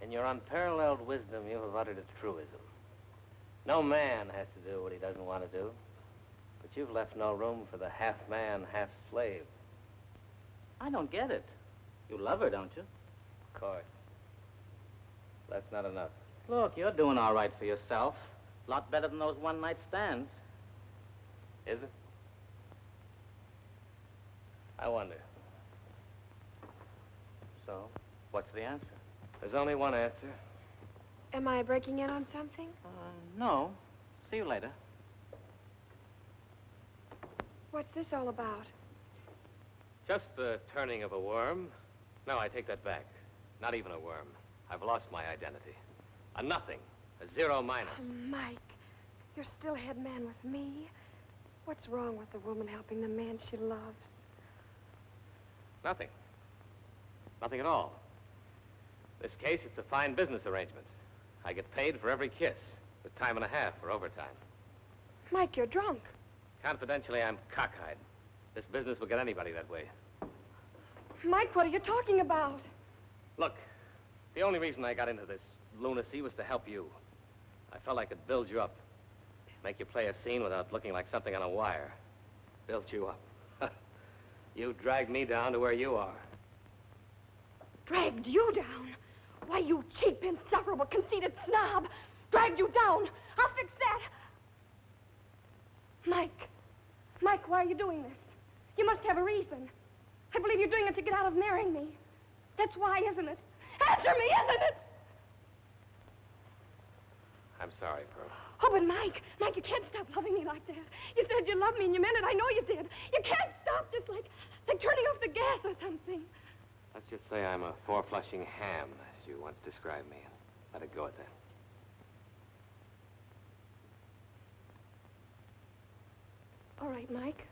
in your unparalleled wisdom, you have uttered a truism. No man has to do what he doesn't want to do. But you've left no room for the half-man, half-slave. I don't get it. You love her, don't you? Of course. That's not enough. Look, you're doing all right for yourself. A lot better than those one-night stands. Is it? I wonder. So, what's the answer? There's only one answer. Am I breaking in on something? No. See you later. What's this all about? Just the turning of a worm. No, I take that back. Not even a worm. I've lost my identity. A nothing. A zero minus. Oh, Mike, you're still head man with me. What's wrong with the woman helping the man she loves? Nothing. Nothing at all. In this case, it's a fine business arrangement. I get paid for every kiss, with time and a half for overtime. Mike, you're drunk. Confidentially, I'm cockeyed. This business will get anybody that way. Mike, what are you talking about? Look, the only reason I got into this lunacy was to help you. I felt I could build you up. Make you play a scene without looking like something on a wire. Build you up. You dragged me down to where you are. Dragged you down? Why, you cheap, insufferable, conceited snob. Dragged you down. I'll fix that. Mike, why are you doing this? You must have a reason. I believe you're doing it to get out of marrying me. That's why, isn't it? Answer me, isn't it? I'm sorry, Pearl. Oh, but Mike, you can't stop loving me like that. You said you loved me and you meant it. I know you did. You can't stop just like turning off the gas or something. Let's just say I'm a four-flushing ham, as you once described me, and let it go at that. All right, Mike.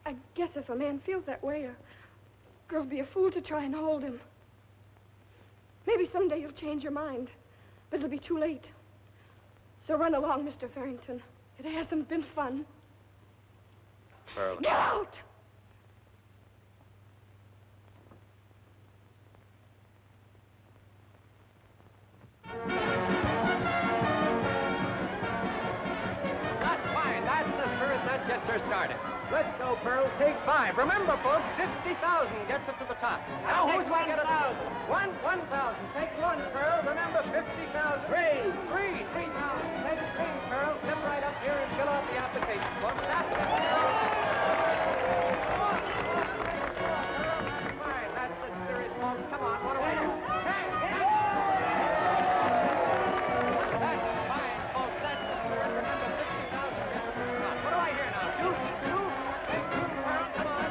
I guess if a man feels that way, a girl'll be a fool to try and hold him. Maybe someday you'll change your mind, but it'll be too late. So run along, Mr. Farrington. It hasn't been fun. Pearl. Get out! That's fine. That's the spirit that gets her started. Let's go, Pearl. Take 5. Remember, folks, 50,000 gets it to the top. Now, who's going to get it? 1,000. 1,000. Take 1, Pearl. Remember, 50,000. 3. 3,000. Take 3, Pearl. Step right up here and fill out the application, folks. That's it. Come on. That's fine. That's the spirit, folks. Come on. What do I do? Hey! That's fine, folks. That's the spirit. Remember, 50,000 gets it to the top. What do I hear now? 2? Take 2, Pearl. Come on.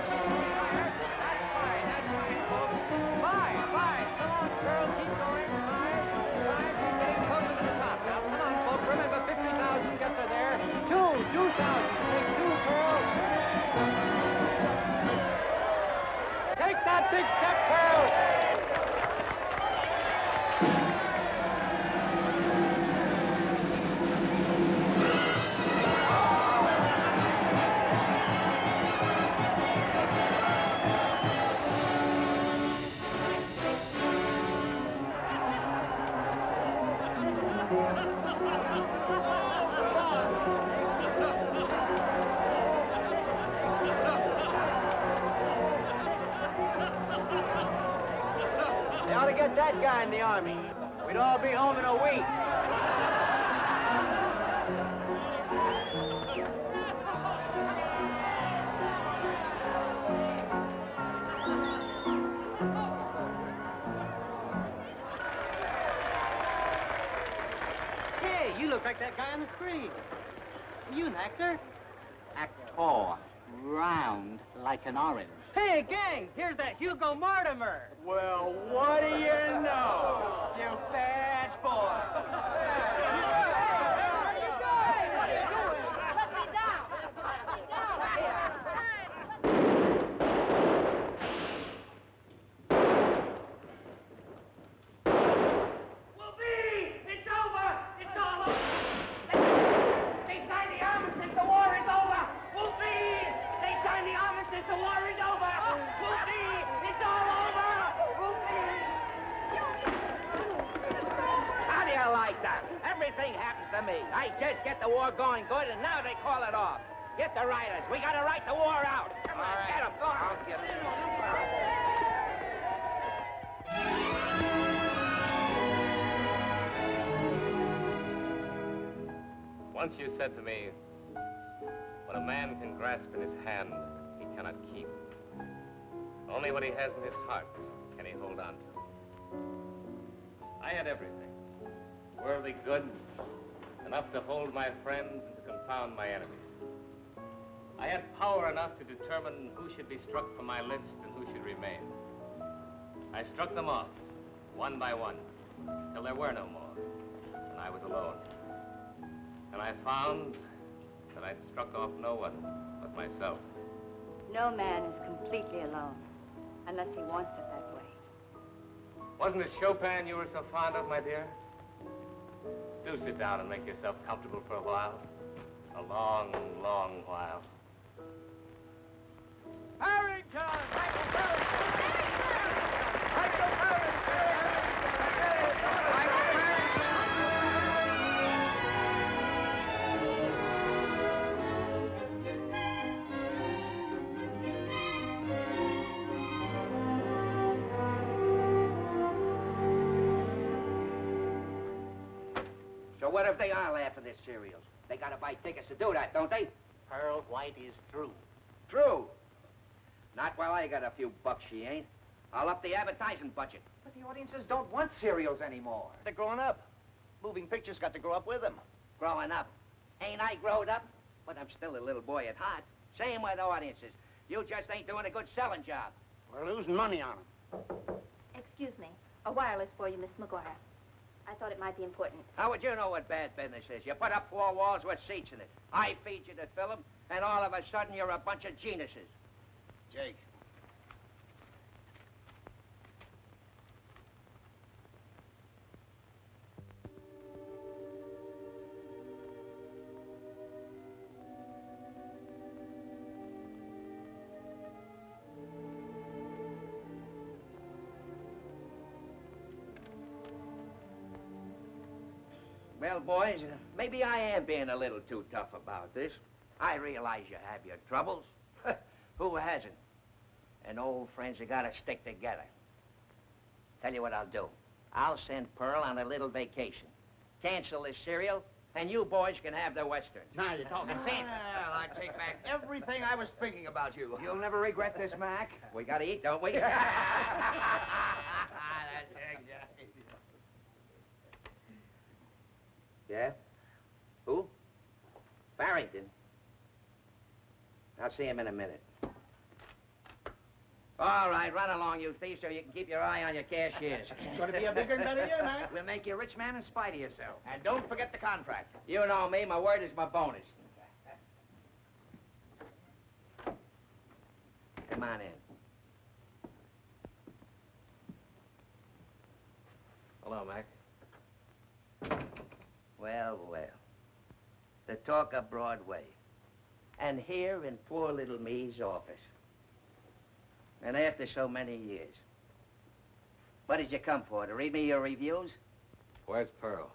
That's fine. That's fine, folks. 5. Come on, Pearl. Keep going. 5. She's getting closer to the top now. Come on, folks. Remember, 50,000 gets her there. 2,000. Take 2, Pearl. Take that big step, Pearl. They ought to get that guy in the Army. We'd all be home in a week. Hey, you look like that guy on the screen. Are you an actor? Actor. round like an orange. Hey, gang, here's that Hugo Mortimer. Well, what do you know, you bad boy? What are you doing? What are you doing? Put me down. Put me down. Wolfie! It's over! It's all over! They signed the armistice, the war is over! Wolfie! They signed the armistice, the war is over! Wolfie! It's all over! Wolfie! How do you like that? Everything happens to me. I just get the war going good, and now they call it off. Get the writers. We gotta write the war out. Come on, get them. Go on. I'll get Once you said to me, what a man can grasp in his hand, he cannot keep. Only what he has in his heart can he hold on to. I had everything. Worldly goods, enough to hold my friends and to confound my enemies. I had power enough to determine who should be struck from my list and who should remain. I struck them off, one by one, till there were no more, and I was alone. And I found that I'd struck off no one but myself. No man is completely alone, unless he wants it that way. Wasn't it Chopin you were so fond of, my dear? Do sit down and make yourself comfortable for a while. A long, long while. Harrington! Michael Harrington! Michael So what if they are laughing this cereals? They gotta buy tickets to do that, don't they? Pearl White is through. True. Not while I got a few bucks, she ain't. I'll up the advertising budget. But the audiences don't want cereals anymore. They're growing up. Moving pictures got to grow up with them. Growing up. Ain't I growed up? But I'm still a little boy at heart. Same with audiences. You just ain't doing a good selling job. We're losing money on them. Excuse me. A wireless for you, Miss McGuire. I thought it might be important. How would you know what bad business is? You put up 4 walls with seats in it. I feed you the film, and all of a sudden you're a bunch of geniuses. Jake. Well, boys, maybe I am being a little too tough about this. I realize you have your troubles. Who hasn't? And old friends have got to stick together. Tell you what I'll do. I'll send Pearl on a little vacation. Cancel this cereal, and you boys can have the Westerns. Now you're talking sense. Well, I take back everything I was thinking about you. You'll never regret this, Mac. We got to eat, don't we? Yeah? Who? Barrington. I'll see him in a minute. All right, run along, you thief, so you can keep your eye on your cashiers. It's going to be a bigger and better year, man. We'll make you a rich man in spite of yourself. And don't forget the contract. You know me, my word is my bonus. Come on in. Hello, Mac. Well, well. The talk of Broadway. And here in poor little me's office. And after so many years. What did you come for, to read me your reviews? Where's Pearl?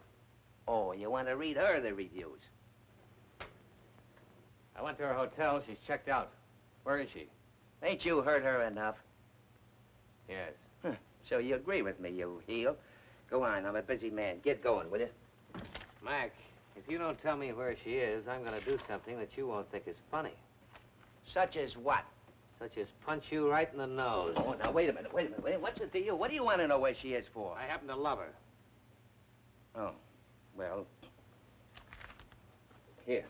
Oh, you want to read her the reviews? I went to her hotel. She's checked out. Where is she? Ain't you heard her enough? Yes. So you agree with me, you heel. Go on, I'm a busy man. Get going, will you? Mac, if you don't tell me where she is, I'm going to do something that you won't think is funny. Such as what? Such as punch you right in the nose. Oh, now, wait a minute. What's it to you? What do you want to know where she is for? I happen to love her. Oh, well, here.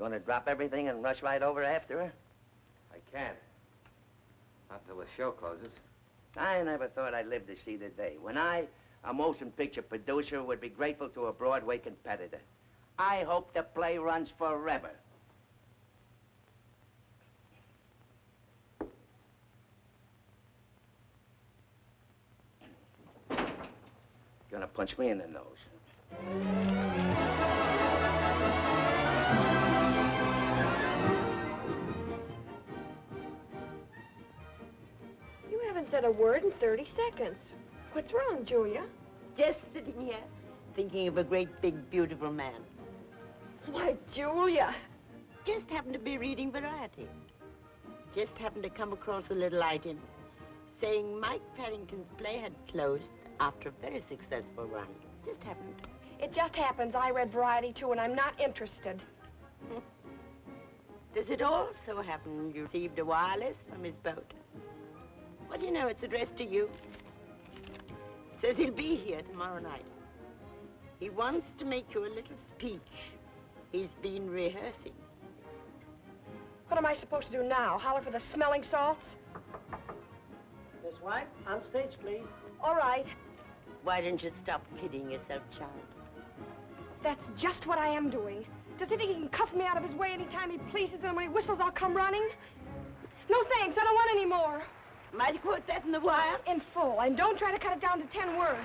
Gonna drop everything and rush right over after her? I can't. Not until the show closes. I never thought I'd live to see the day when I, a motion picture producer, would be grateful to a Broadway competitor. I hope the play runs forever. Gonna punch me in the nose. You haven't said a word in 30 seconds. What's wrong, Julia? Just sitting here, thinking of a great, big, beautiful man. Why, Julia. Just happened to be reading Variety. Just happened to come across a little item saying Mike Parrington's play had closed after a very successful run. Just happened. It just happens I read Variety, too, and I'm not interested. Does it also happen you received a wireless from his boat? Well, you know, it's addressed to you. Says he'll be here tomorrow night. He wants to make you a little speech. He's been rehearsing. What am I supposed to do now? Holler for the smelling salts? Miss White, on stage, please. All right. Why don't you stop kidding yourself, child? That's just what I am doing. Does he think he can cuff me out of his way anytime he pleases, and when he whistles, I'll come running? No thanks, I don't want any more. Might you quote that in the wire? In full, and don't try to cut it down to 10 words.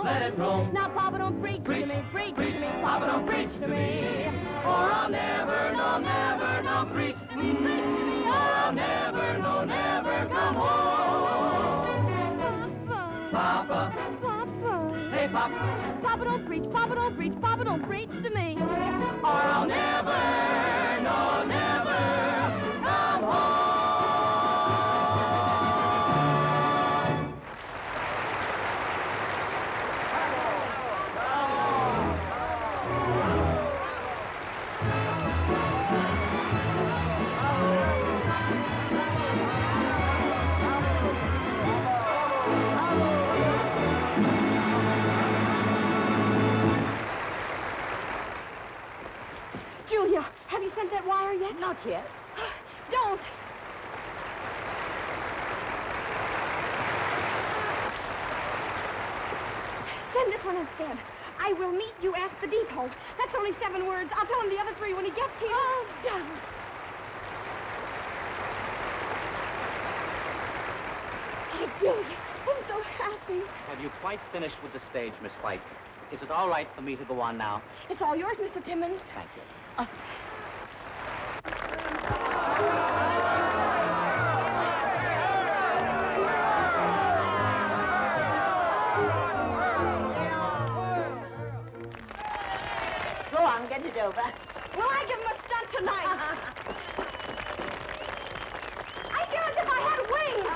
let it roll. Now, Papa, don't preach to me, preach to me, Papa, don't preach to me, or I'll never, no, never, no, preach to me, or I'll never, no, never come home. Papa, Papa, hey, Papa, Papa, don't preach, Papa, don't preach, Papa, don't preach to me. or I'll never, no, never come home. Julia, have you sent that wire yet? Not yet. Don't. Send this one instead. I will meet you at the depot. That's only 7 words. I'll tell him the other 3 when he gets here. Oh, don't. Oh, Julia, I'm so happy. Have you quite finished with the stage, Miss White? Is it all right for me to go on now? It's all yours, Mr. Timmons. Thank you. Go on, get it over. Will I give him a stunt tonight? I feel as if I had wings.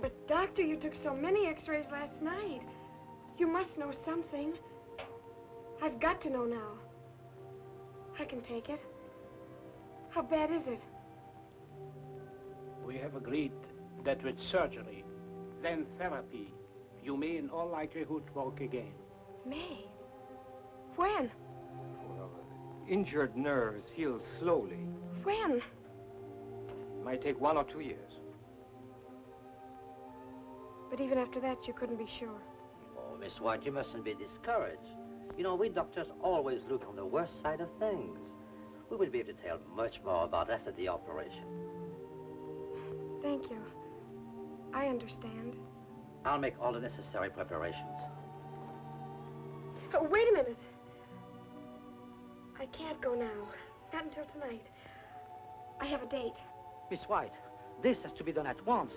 But, Doctor, you took so many x-rays last night. You must know something. I've got to know now. I can take it. How bad is it? We have agreed that with surgery, then therapy, you may in all likelihood walk again. May? When? Injured nerves heal slowly. When? Might take 1 or 2 years. But even after that, you couldn't be sure. Oh, Miss White, you mustn't be discouraged. You know, we doctors always look on the worst side of things. We will be able to tell much more about after the operation. Thank you. I understand. I'll make all the necessary preparations. Oh, wait a minute. I can't go now. Not until tonight. I have a date. Miss White, this has to be done at once.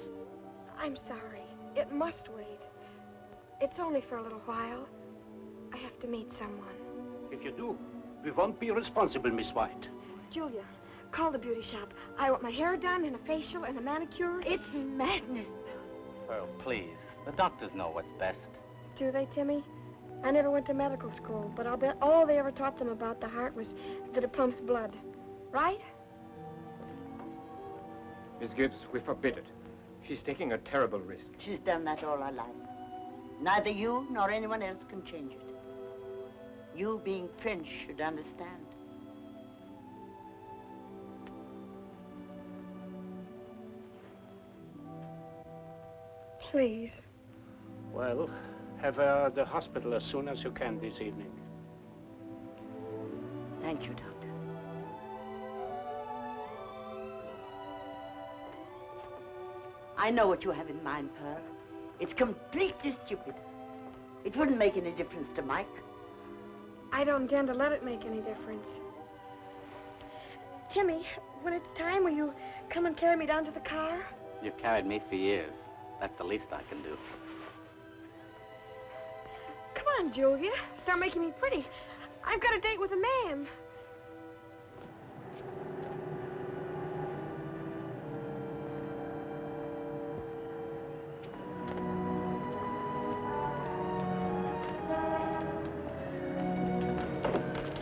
I'm sorry. It must wait. It's only for a little while. I have to meet someone. If you do, we won't be responsible, Miss White. Julia, call the beauty shop. I want my hair done and a facial and a manicure. It's madness. Pearl, please. The doctors know what's best. Do they, Timmy? I never went to medical school, but I'll bet all they ever taught them about the heart was that it pumps blood. Right? Miss Gibbs, we forbid it. She's taking a terrible risk. She's done that all her life. Neither you nor anyone else can change it. You, being French, should understand. Please. Well, have her at the hospital as soon as you can this evening. Thank you, Doctor. I know what you have in mind, Pearl. It's completely stupid. It wouldn't make any difference to Mike. I don't intend to let it make any difference. Timmy, when it's time, will you come and carry me down to the car? You've carried me for years. That's the least I can do. Come on, Julia. Start making me pretty. I've got a date with a man.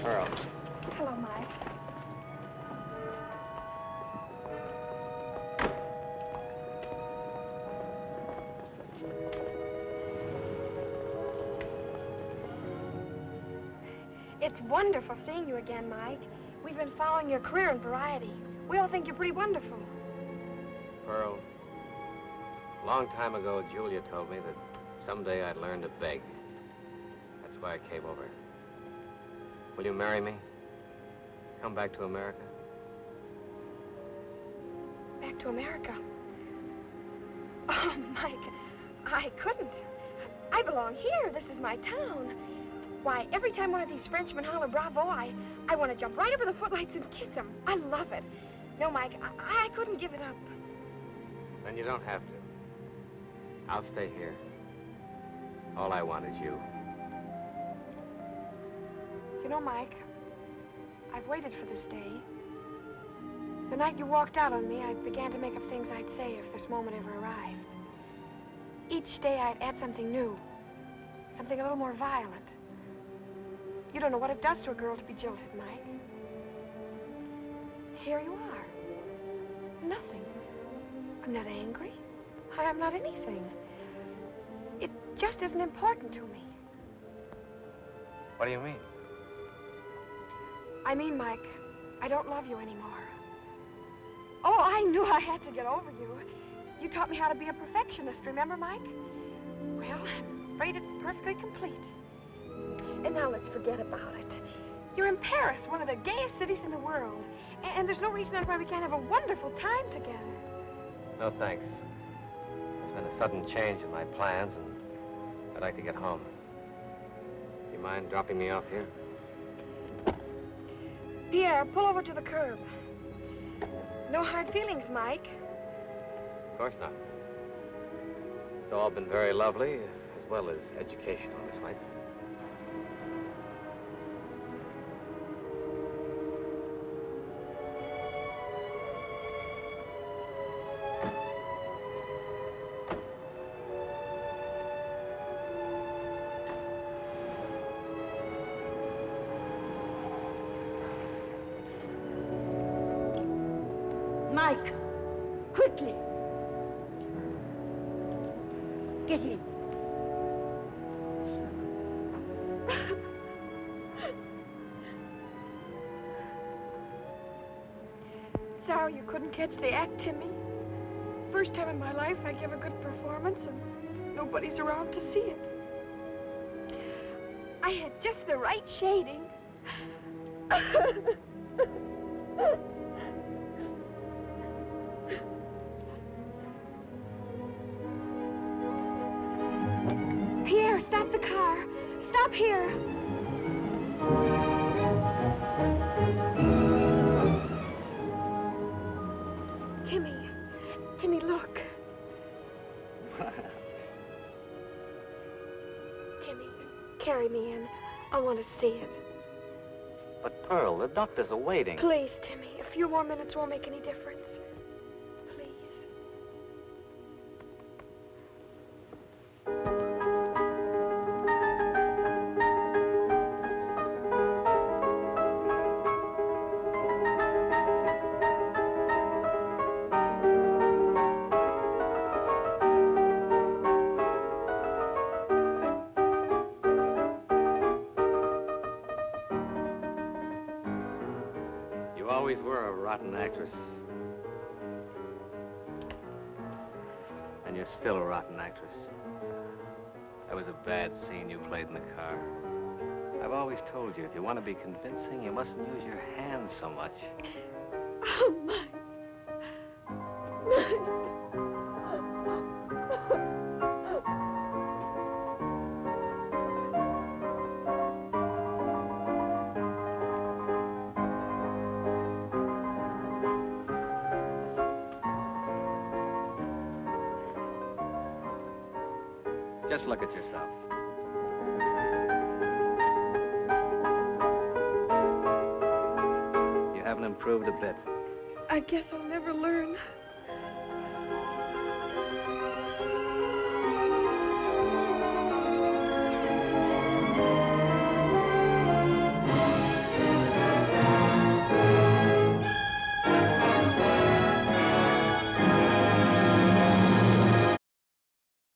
Pearl. Hello, Mike. It's wonderful seeing you again, Mike. We've been following your career in variety. We all think you're pretty wonderful. Pearl, a long time ago, Julia told me that someday I'd learn to beg. That's why I came over. Will you marry me? Come back to America? Back to America? Oh, Mike, I couldn't. I belong here. This is my town. Why, every time one of these Frenchmen holler bravo, I want to jump right over the footlights and kiss them. I love it. No, Mike, I couldn't give it up. Then you don't have to. I'll stay here. All I want is you. You know, Mike, I've waited for this day. The night you walked out on me, I began to make up things I'd say if this moment ever arrived. Each day I'd add something new, something a little more violent. You don't know what it does to a girl to be jilted, Mike. Here you are. Nothing. I'm not angry. I'm not anything. It just isn't important to me. What do you mean? I mean, Mike, I don't love you anymore. Oh, I knew I had to get over you. You taught me how to be a perfectionist, remember, Mike? Well, I'm afraid it's perfectly complete. And now let's forget about it. You're in Paris, one of the gayest cities in the world. And there's no reason why we can't have a wonderful time together. No, thanks. There's been a sudden change in my plans, and I'd like to get home. You mind dropping me off here? Pierre, pull over to the curb. No hard feelings, Mike. Of course not. It's all been very lovely, as well as educational, Miss White. Mike, quickly. Get in. Sorry you couldn't catch the act, Timmy. First time in my life I give a good performance and nobody's around to see it. I had just the right shading. Pierre, stop the car. Stop here. Timmy, look. Timmy, carry me in. I want to see it. But, Pearl, the doctors are waiting. Please, Timmy. A few more minutes won't make any difference. Please. You always were a rotten actress. And you're still a rotten actress. That was a bad scene you played in the car. I've always told you, if you want to be convincing, you mustn't use your hands so much. Oh, Mike. Mike. Just look at yourself. You haven't improved a bit. I guess I'll never learn.